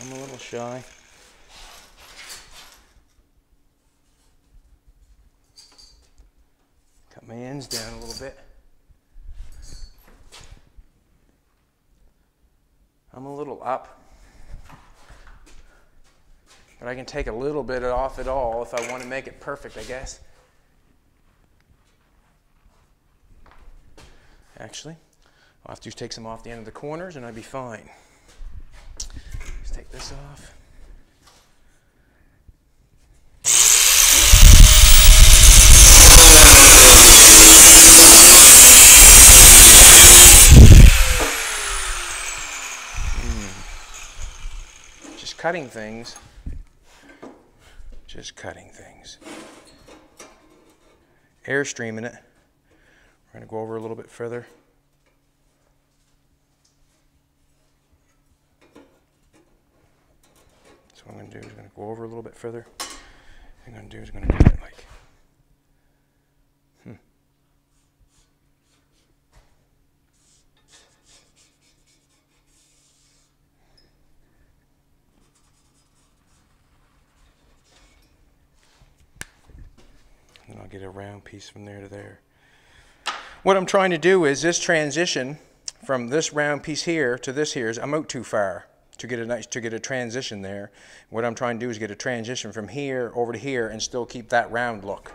I'm a little shy. Cut my ends down a little bit. I'm a little up. But I can take a little bit off it all if I want to make it perfect, I guess. Actually, I'll have to just take some off the end of the corners and I'd be fine. Let's take this off. Just cutting things. Just cutting things. Airstreaming it. We're going to go over a little bit further. So what I'm going to do is going to go over a little bit further. What I'm going to do is going to cut it like. And I'll get a round piece from there to there. What I'm trying to do is this transition from this round piece here to this here is I'm out too far to get a transition there. What I'm trying to do is get a transition from here over to here and still keep that round look.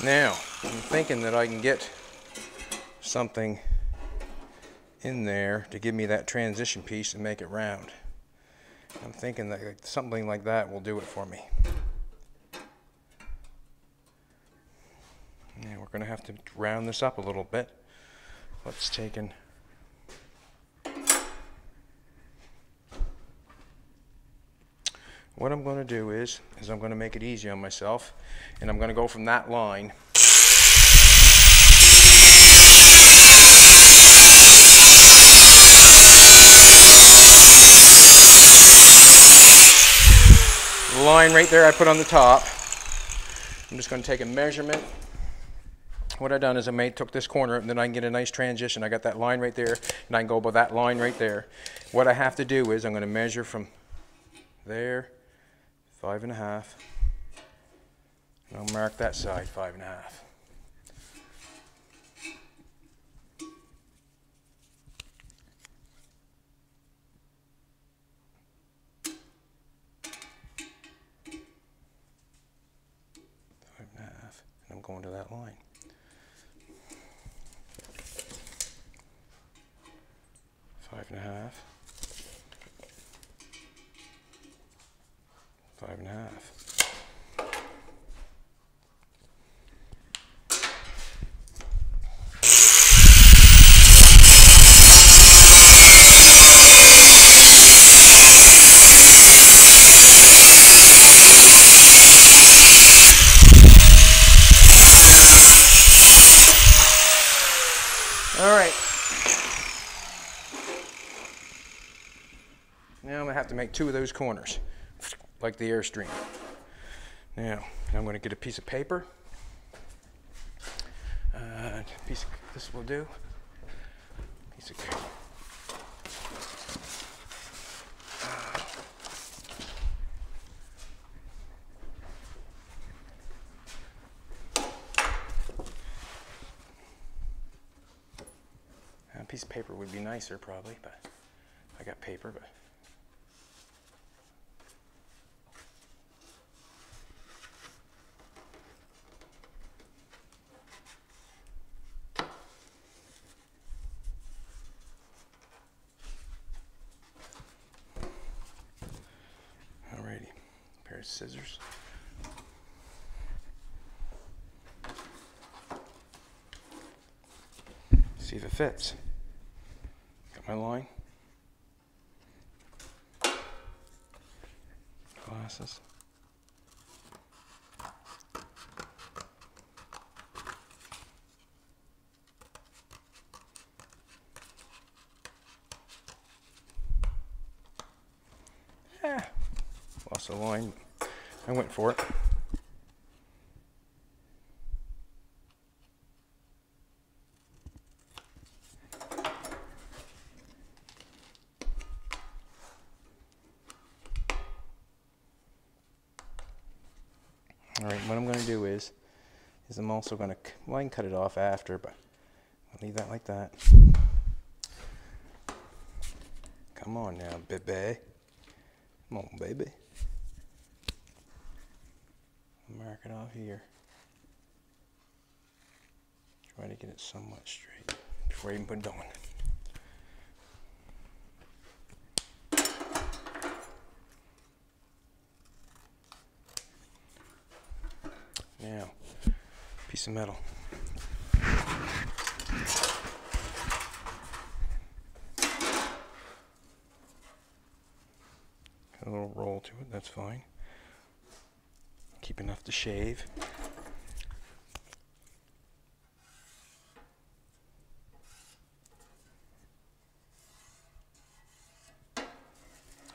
Now, I'm thinking that I can get something in there to give me that transition piece and make it round. I'm thinking that something like that will do it for me. Yeah, we're going to have to round this up a little bit. Let's take and what I'm going to do is I'm going to make it easy on myself, and I'm going to go from that line. The line right there I put on the top. I'm just going to take a measurement. What I've done is took this corner and then I can get a nice transition. I got that line right there and I can go by that line right there. What I have to do is I'm going to measure from there, 5.5. And I'll mark that side 5.5. And I'm going to that line. 5.5. 5.5. All right. Now I'm going to have to make 2 of those corners, like the Airstream. Now I'm going to get a piece of paper. This will do. Piece of paper. A piece of paper would be nicer probably, but I got paper. But alrighty, pair of scissors. See if it fits. Got my line. Glasses. Lost the line. I went for it. Alright, what I'm going to do is I'm also going to, well, I can cut it off after, but I'll leave that like that. Come on now, baby. Come on, baby. Mark it off here. Try to get it somewhat straight before I even put it on. Now, piece of metal. Got a little roll to it, that's fine. Keep enough to shave. I'm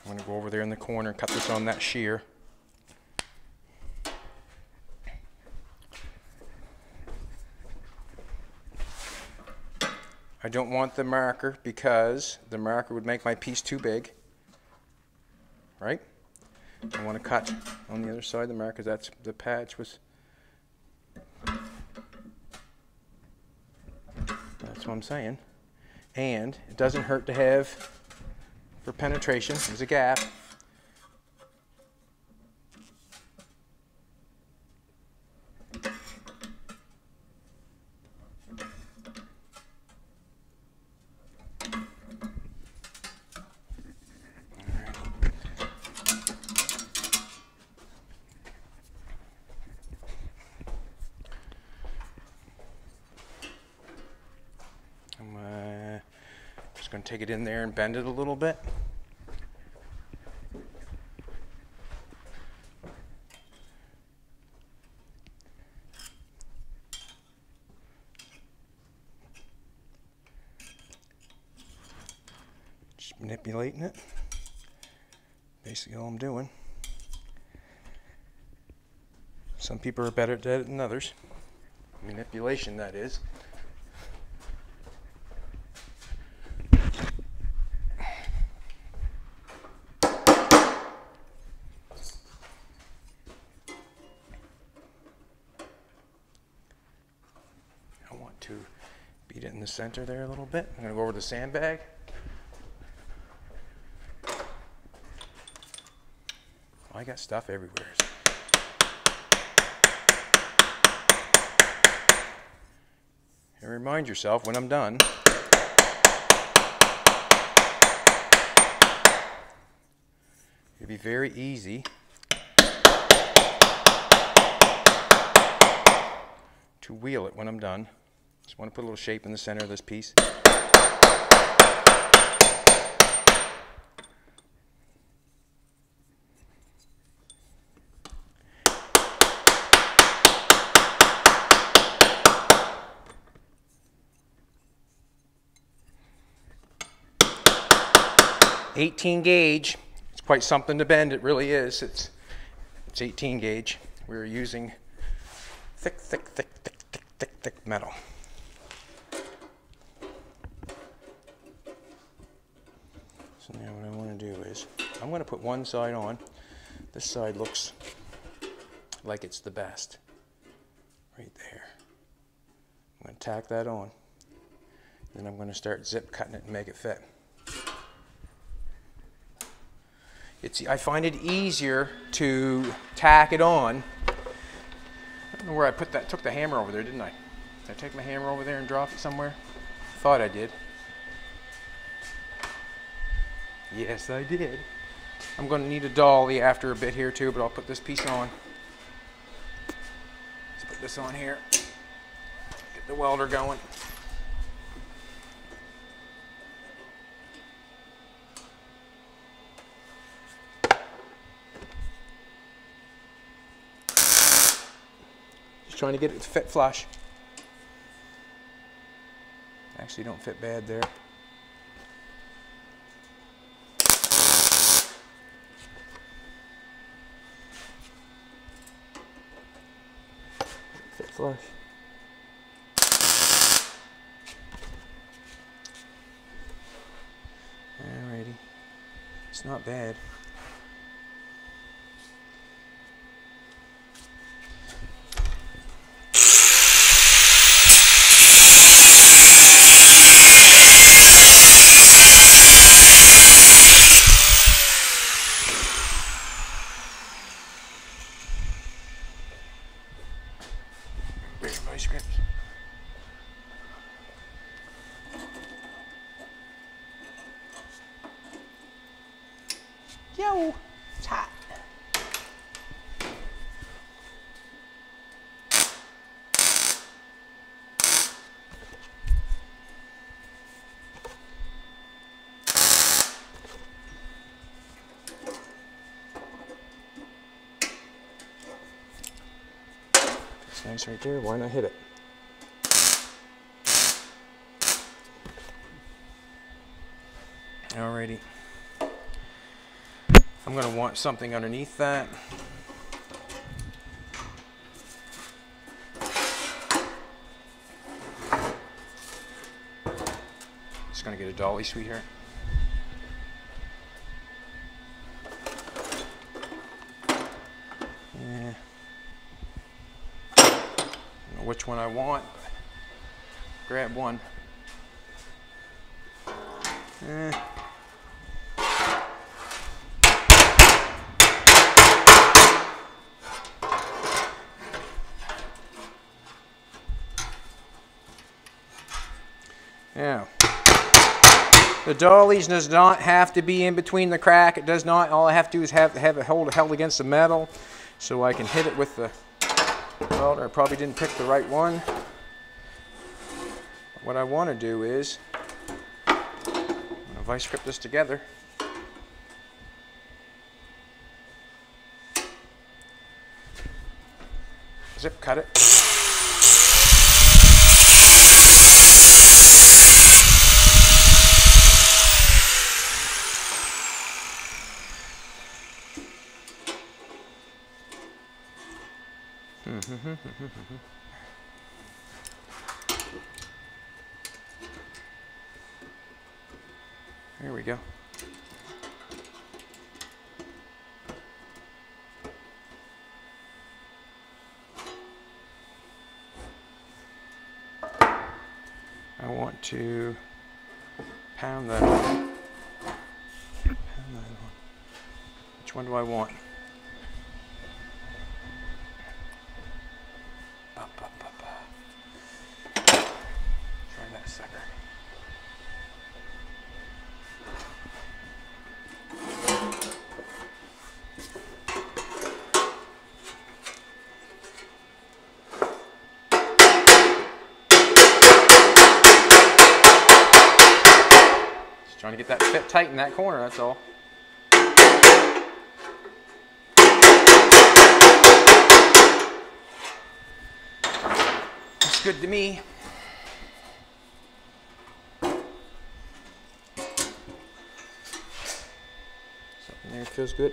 going to go over there in the corner and cut this on that shear. I don't want the marker because the marker would make my piece too big, right? I want to cut on the other side of the marker. That's the patch was. That's what I'm saying. And it doesn't hurt to have, for penetration, there's a gap. Just going to take it in there and bend it a little bit. Just manipulating it. Basically all I'm doing. Some people are better at that than others. Manipulation, that is. Get in the center there a little bit. I'm going to go over the sandbag. I got stuff everywhere. And remind yourself when I'm done, it'll be very easy to wheel it when I'm done. Just want to put a little shape in the center of this piece. 18 gauge. It's quite something to bend. It really is. It's 18 gauge. We're using thick metal. So now what I want to do is I'm going to put one side on. This side looks like it's the best. Right there. I'm going to tack that on. Then I'm going to start zip cutting it and make it fit. I find it easier to tack it on. I don't know where I put that. Took the hammer over there, didn't I? Did I take my hammer over there and drop it somewhere? Thought I did. Yes, I did. I'm going to need a dolly after a bit here too, but I'll put this piece on. Let's put this on here. Get the welder going. Trying to get it to fit flush. Actually don't fit bad there. Fit flush. Alrighty. It's not bad. Scripts. Yo, it's hot. It's nice right there. Why not hit it? Alrighty. I'm going to want something underneath that. Just going to get a dolly, sweetheart. Yeah. I don't know which one I want. Grab one. Now, the dollies does not have to be in between the crack. It does not. All I have to do is have it held against the metal so I can hit it with the welder. I probably didn't pick the right one. What I want to do is, I'm going to vice grip this together. Zip cut it. There we go. I to pound that on. Which one do I want? Try that sucker. Just trying to get that fit tight in that corner, that's all. Looks good to me. Something there feels good.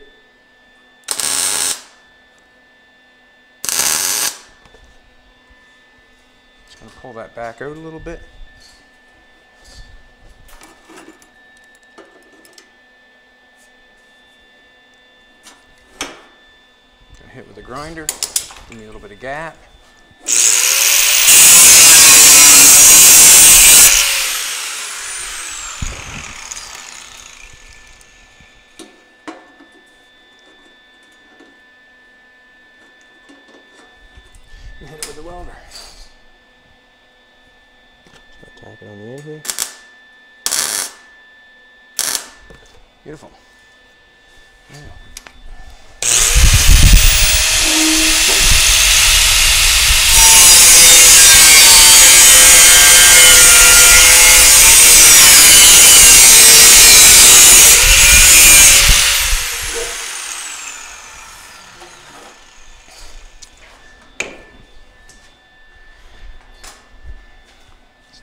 Just going to pull that back out a little bit. Gonna hit with a grinder. Give me a little bit of gap. And hit it with the welder. Start tacking on the end here. Beautiful. Now.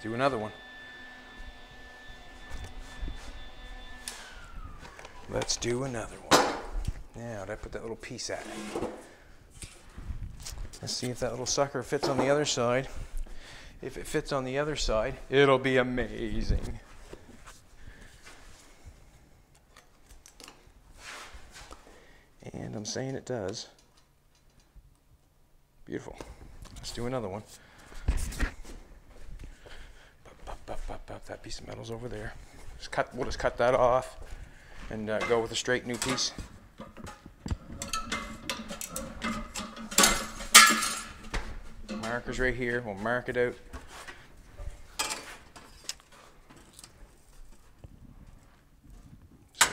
Do another one. Let's do another one. Now, did I put that little piece at? Let's see if that little sucker fits on the other side. If it fits on the other side, it'll be amazing. And I'm saying it does. Beautiful. Let's do another one. That piece of metal's over there. We'll just cut that off and go with a straight new piece. Markers right here. We'll mark it out.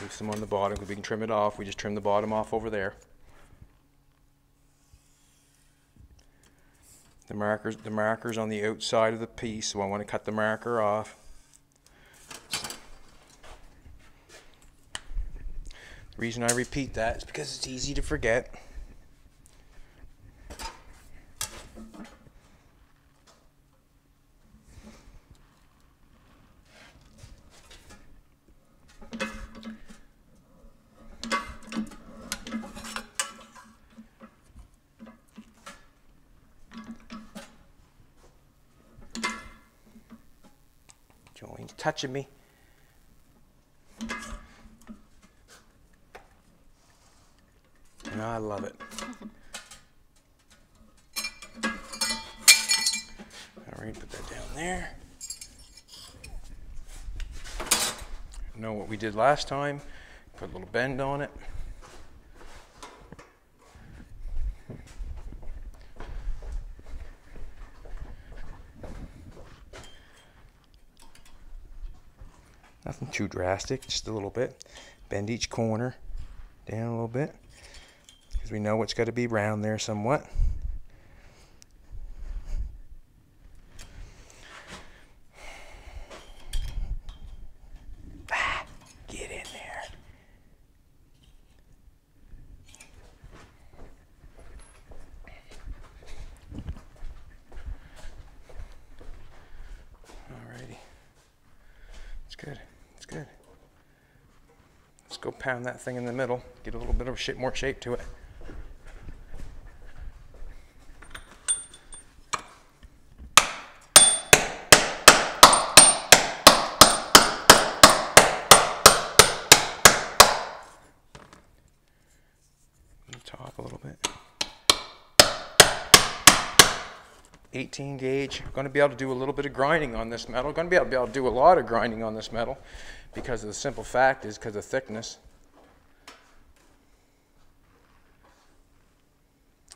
Leave some on the bottom because we can trim it off. We just trim the bottom off over there. The marker's on the outside of the piece, so I want to cut the marker off. The reason I repeat that is because it's easy to forget. Joey's touching me. And I love it. All right, put that down there. Know what we did last time. Put a little bend on it. Nothing too drastic, just a little bit. Bend each corner down a little bit, because we know it's got to be round there somewhat. Get in there. Alrighty. It's good. It's good. Let's go pound that thing in the middle. Get a little bit of more shape to it. Top a little bit. 18 gauge. I'm going to be able to do a little bit of grinding on this metal. I'm going to be able to do a lot of grinding on this metal because of the simple fact is because of thickness.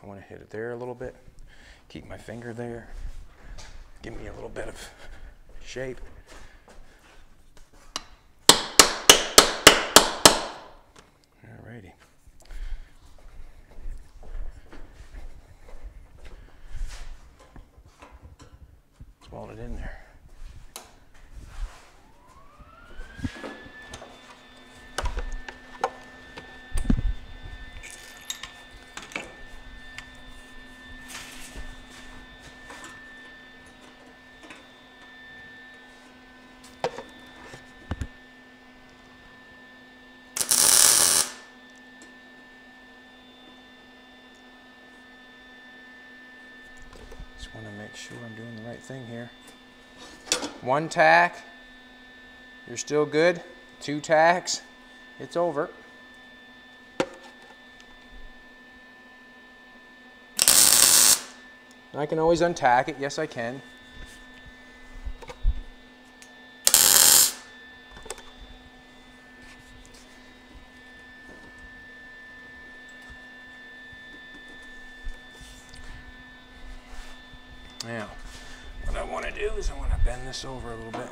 I want to hit it there a little bit. Keep my finger there. Give me a little bit of shape. Alrighty. Let's weld it in there. Just want to make sure I'm doing the right thing here. 1 tack, you're still good. 2 tacks, it's over. I can always untack it. Yes, I can. Now, what I want to do is I want to bend this over a little bit.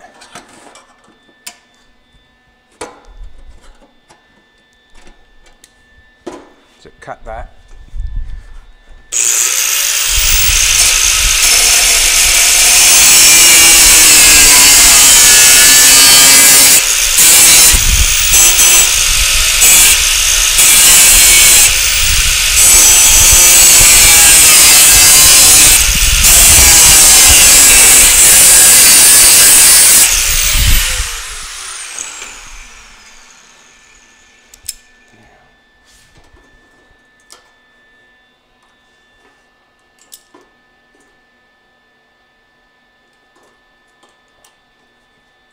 To cut that.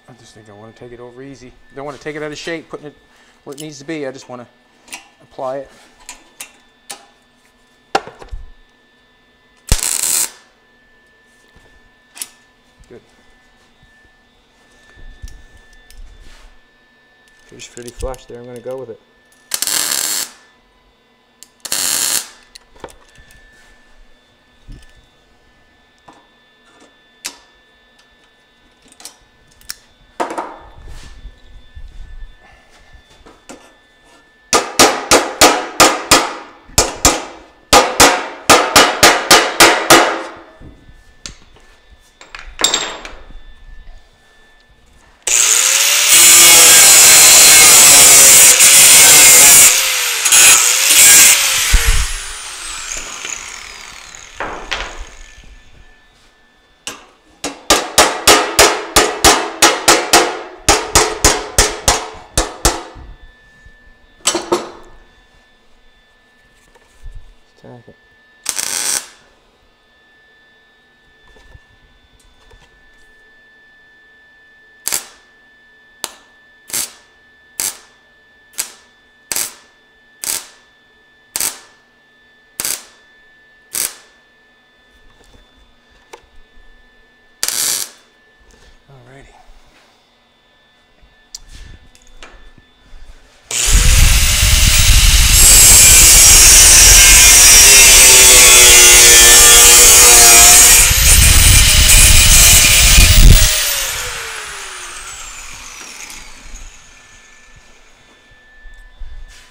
I just think I want to take it over easy. Don't want to take it out of shape, putting it where it needs to be. I just want to apply it. Good. It's pretty flush there. I'm going to go with it. Tack it. Alrighty.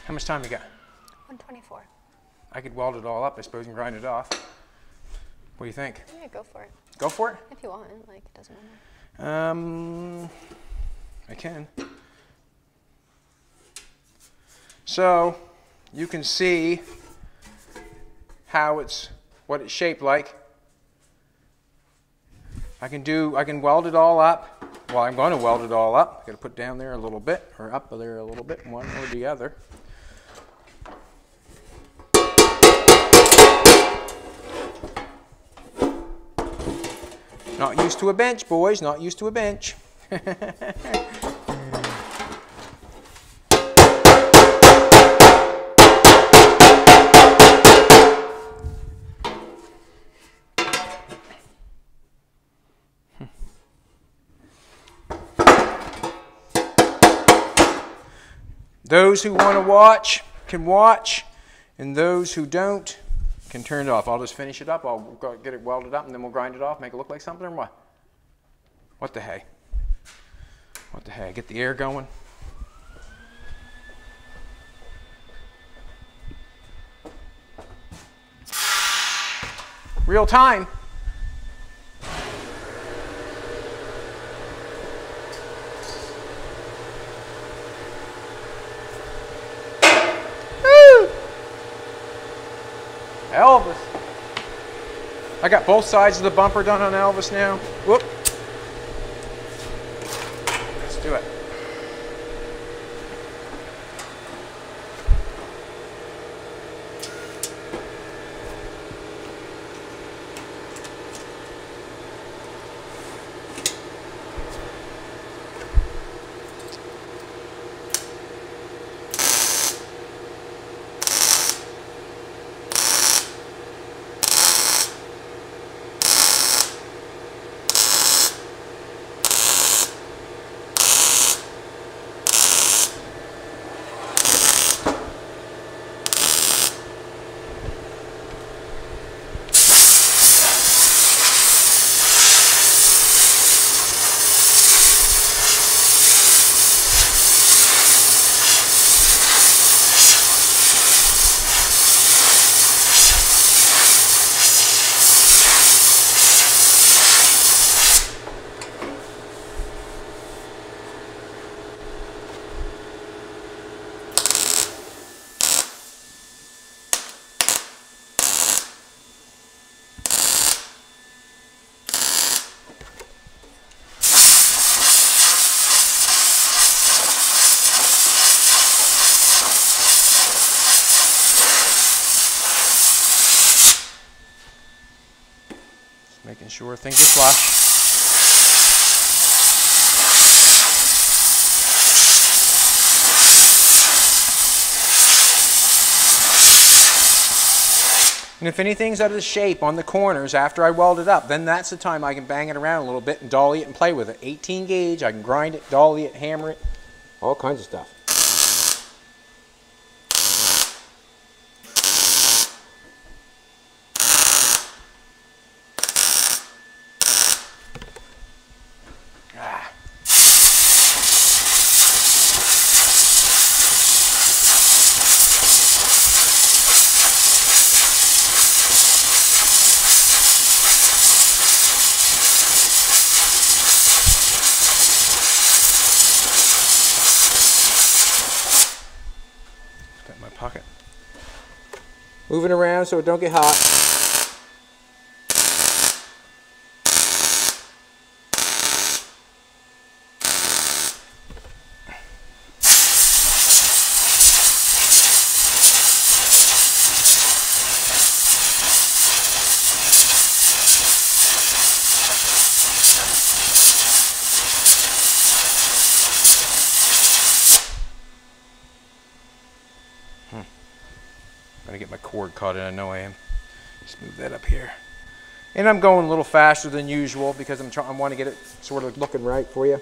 How much time you got? 124. I could weld it all up, I suppose, and grind it off. What do you think? Yeah, go for it. Go for it? If you want, like, it doesn't matter. I can. So, you can see how what it's shaped like. I can weld it all up. Well, I'm going to weld it all up. I'm going to put down there a little bit, or up there a little bit, one or the other. Not used to a bench, boys, not used to a bench. Those who want to watch can watch, and those who don't can turn it off. I'll just finish it up. I'll get it welded up, and then we'll grind it off, make it look like something, or what? What the hey? What the hey? Get the air going. Real time. Woo! Elvis. I got both sides of the bumper done on Elvis now. Whoop. Let's do it. Making sure things are flush. And if anything's out of shape on the corners after I weld it up, then that's the time I can bang it around a little bit and dolly it and play with it. 18 gauge, I can grind it, dolly it, hammer it, all kinds of stuff. Pocket. Moving around so it don't get hot. I'm gonna get my cord caught in. I know I am. Just move that up here. And I'm going a little faster than usual because I want to get it sort of looking right for you.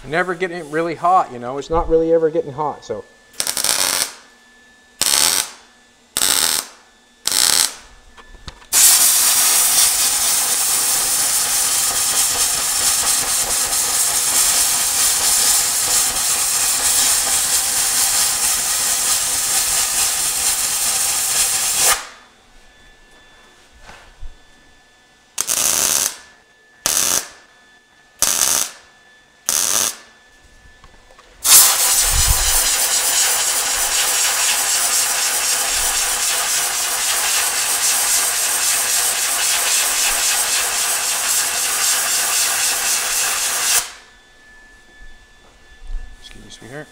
never getting really hot, you know. It's not really ever getting hot, so. Excuse me here.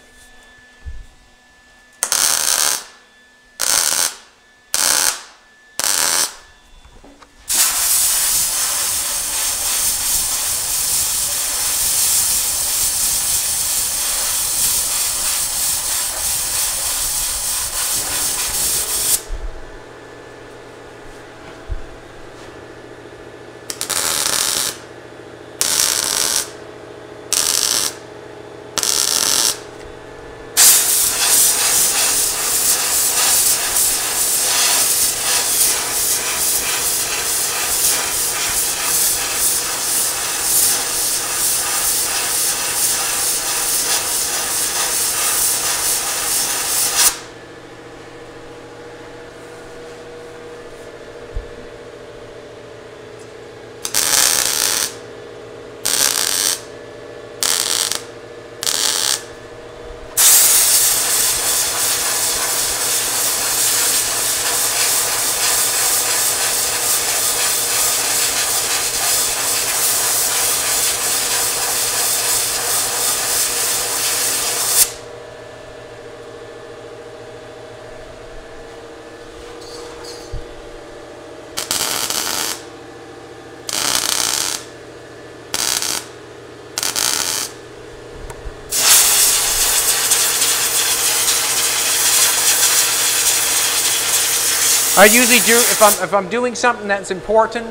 I usually do, if I'm doing something that's important,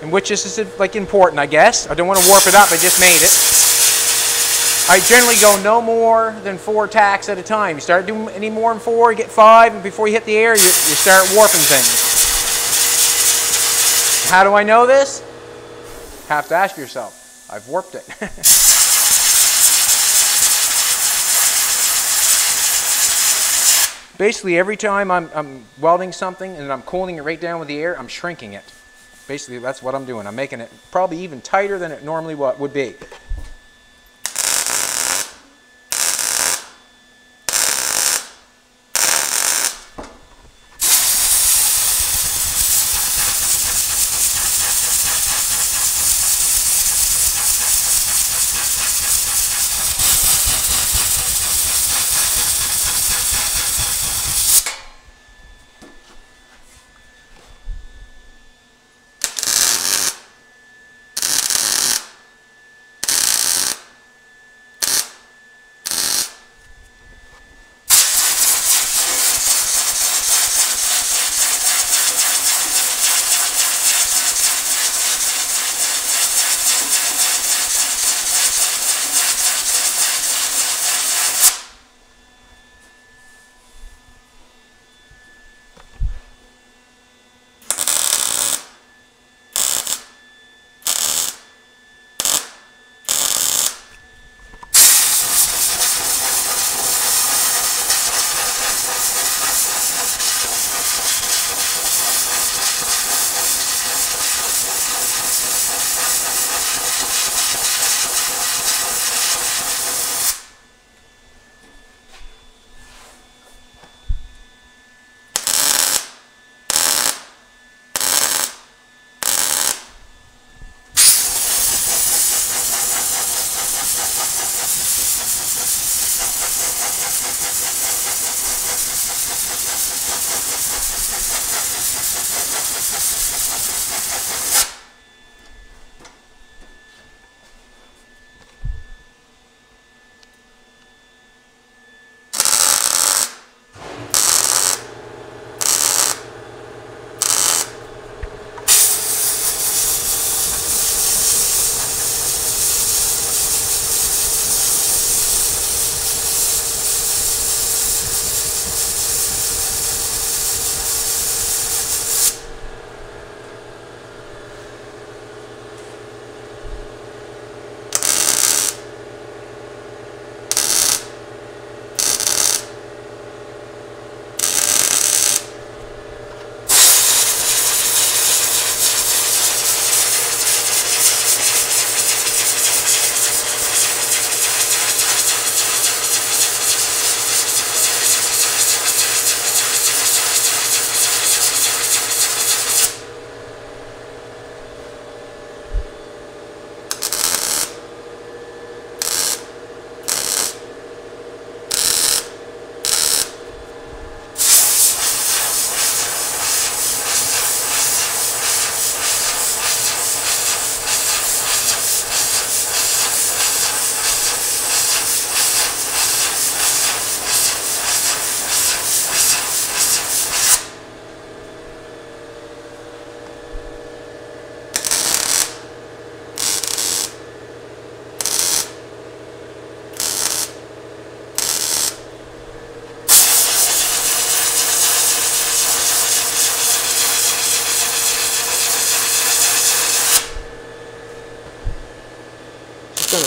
and which is like important, I guess. I don't want to warp it up, I just made it. I generally go no more than 4 tacks at a time. You start doing any more than 4, you get 5, and before you hit the air, you start warping things. How do I know this? Have to ask yourself. I've warped it. Basically, every time I'm welding something and I'm cooling it right down with the air, I'm shrinking it. Basically, that's what I'm doing. I'm making it probably even tighter than it normally would be.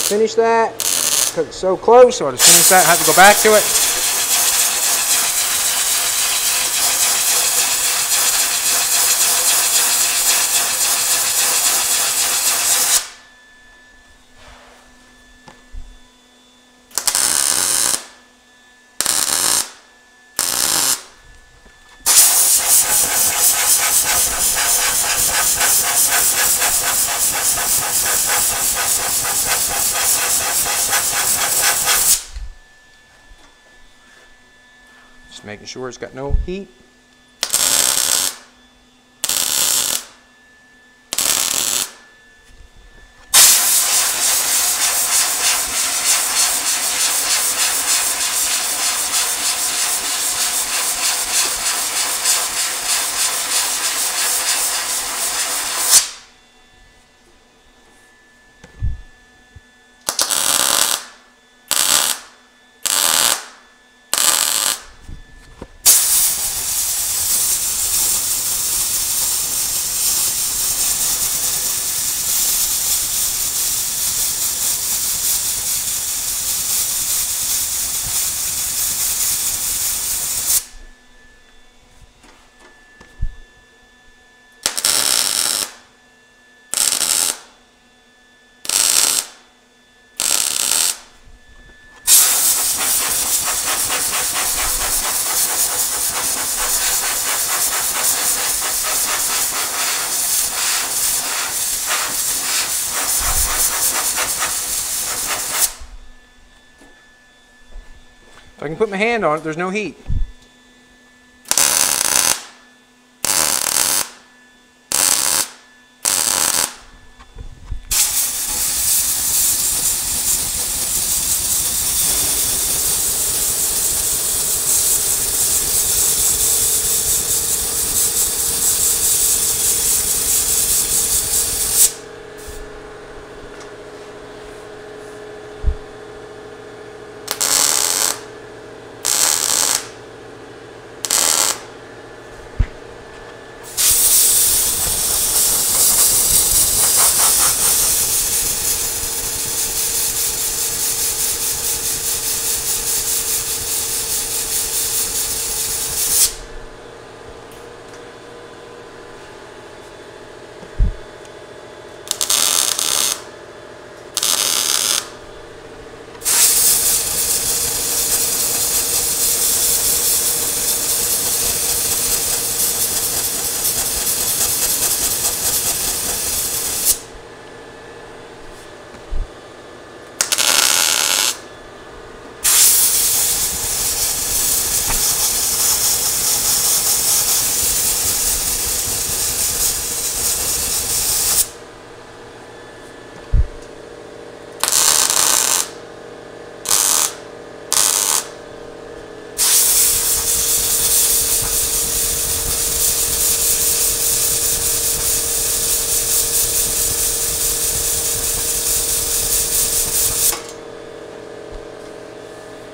just finish that because it's so close. So I'll just finish that. I have to go back to it. Just making sure it's got no heat. If I can put my hand on it, there's no heat.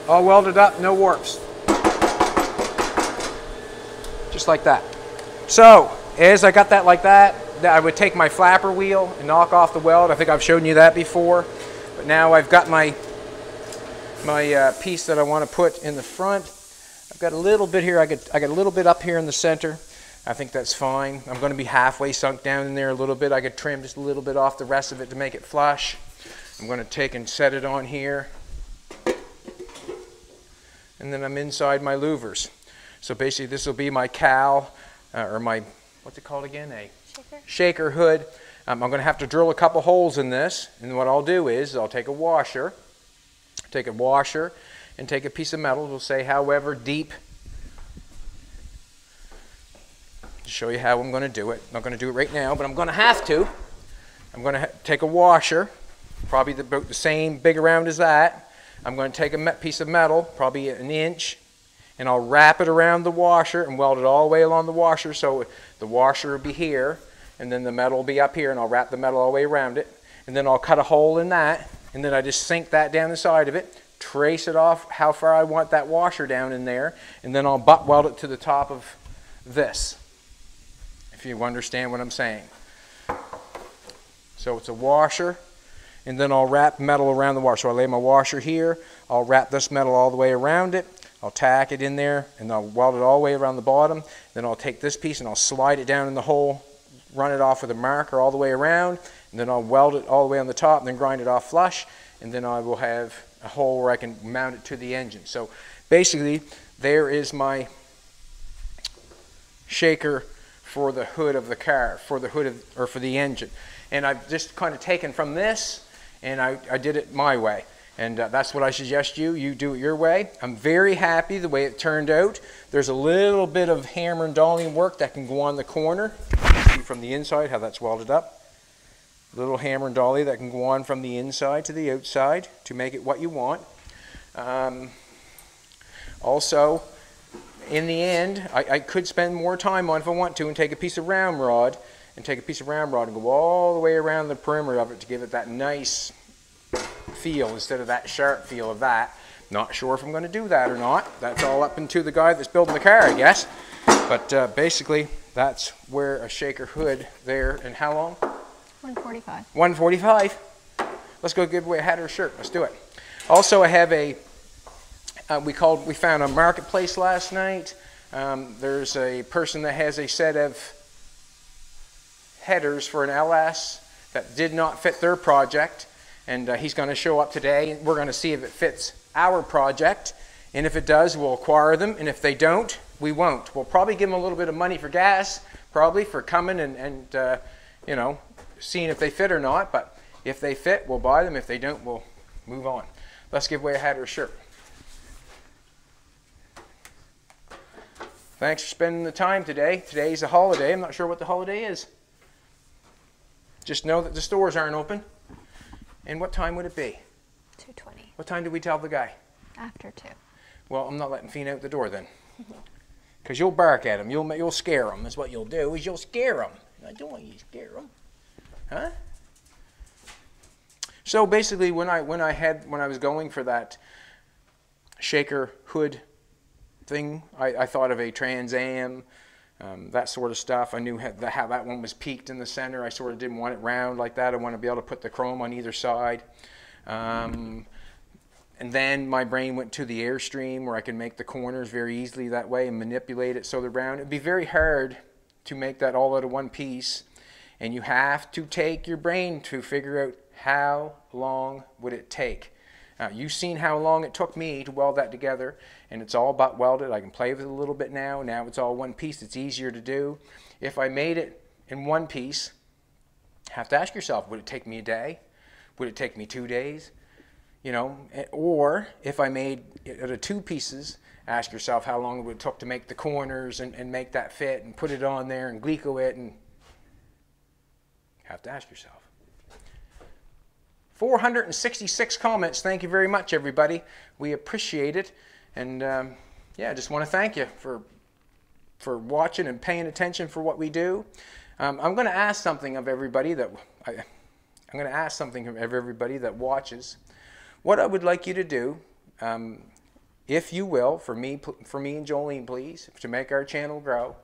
All welded up, no warps. Just like that. So, as I got that like that, I would take my flapper wheel and knock off the weld. I think I've shown you that before. But now I've got my piece that I want to put in the front. I've got a little bit here. I got a little bit up here in the center. I think that's fine. I'm going to be halfway sunk down in there a little bit. I could trim just a little bit off the rest of it to make it flush. I'm going to take and set it on here. And then I'm inside my louvers. So basically this will be my cowl, or my, what's it called again? A shaker hood. I'm going to have to drill a couple holes in this. And what I'll do is I'll take a washer and take a piece of metal. We'll say however deep. To show you how I'm going to do it. I'm not going to do it right now, but I'm going to have to. I'm going to take a washer, probably about the same big around as that. I'm going to take a piece of metal, probably an inch, and I'll wrap it around the washer and weld it all the way along the washer. So the washer will be here, and then the metal will be up here, and I'll wrap the metal all the way around it. And then I'll cut a hole in that, and then I just sink that down the side of it, trace it off how far I want that washer down in there, and then I'll butt weld it to the top of this, if you understand what I'm saying. So it's a washer and then I'll wrap metal around the washer. So I lay my washer here, I'll wrap this metal all the way around it, I'll tack it in there, and I'll weld it all the way around the bottom. Then I'll take this piece and I'll slide it down in the hole, run it off with a marker all the way around, and then I'll weld it all the way on the top, and then grind it off flush, and then I will have a hole where I can mount it to the engine. So basically, there is my shaker for the hood of the car, for the hood of, or for the engine. And I've just kind of taken from this, and I did it my way. And that's what I suggest you do it your way. I'm very happy the way it turned out. There's a little bit of hammer and dolly work that can go on the corner. See from the inside how that's welded up. Little hammer and dolly that can go on from the inside to the outside to make it what you want. Also, in the end, I could spend more time on it if I want to, and take a piece of ramrod and go all the way around the perimeter of it to give it that nice feel instead of that sharp feel of that. Not sure if I'm going to do that or not. That's all up into the guy that's building the car, I guess. But basically, that's where a shaker hood there. And how long? 145. 145. Let's go give away a hat or a shirt. Let's do it. Also, I have a we found a marketplace last night. There's a person that has a set of headers for an LS that did not fit their project, and he's going to show up today. We're going to see if it fits our project, and if it does, we'll acquire them, and if they don't, we won't. We'll probably give them a little bit of money for gas, probably for coming and you know, seeing if they fit or not. But if they fit, we'll buy them. If they don't, we'll move on. Let's give away a hat or a shirt. Thanks for spending the time today. Today's a holiday. I'm not sure what the holiday is. Just know that the stores aren't open. And what time would it be? 2:20. What time did we tell the guy? After 2. Well, I'm not letting Fiend out the door then. Because you'll bark at him. You'll scare him. That's what you'll do, is you'll scare him. I don't want you to scare him. Huh? So basically, when I was going for that shaker hood thing, I thought of a Trans Am, that sort of stuff. I knew how that one was peaked in the center. I sort of didn't want it round like that. I want to be able to put the chrome on either side. And then my brain went to the Airstream, where I can make the corners very easily that way and manipulate it so they're round. It'd be very hard to make that all out of one piece, and you have to take your brain to figure out how long would it take. You've seen how long it took me to weld that together, and it's all butt welded. I can play with it a little bit now. Now it's all one piece. It's easier to do. If I made it in one piece, you have to ask yourself, would it take me a day? Would it take me 2 days? You know, or if I made it out of 2 pieces, ask yourself how long it would take to make the corners and make that fit and put it on there and glico it, and you have to ask yourself. 466 comments. Thank you very much, everybody. We appreciate it. And yeah, I just want to thank you for watching and paying attention for what we do. I'm going to ask something of everybody that watches. What I would like you to do, if you will, for me and Jolene, please, to make our channel grow,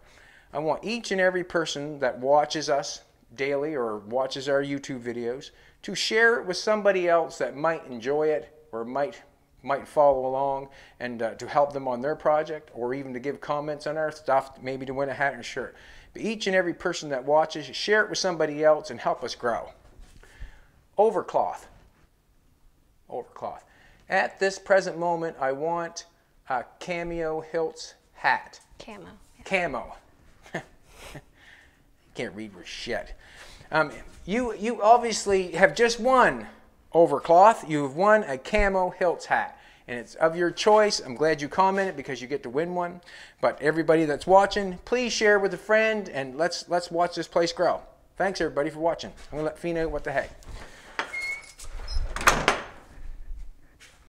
I want each and every person that watches us daily or watches our YouTube videos to share it with somebody else that might enjoy it or might follow along, and to help them on their project, or even to give comments on our stuff, maybe to win a hat and a shirt. But each and every person that watches, share it with somebody else and help us grow. Overcloth. At this present moment, I want a cameo Hiltz hat. Camo. Yeah. Camo. Can't read for shit. You obviously have just won Overcloth. You've won a camo Hiltz hat, and it's of your choice. I'm glad you commented because you get to win one. But everybody that's watching, please share with a friend, and let's watch this place grow. Thanks everybody for watching. I'm gonna let Fee know what the heck.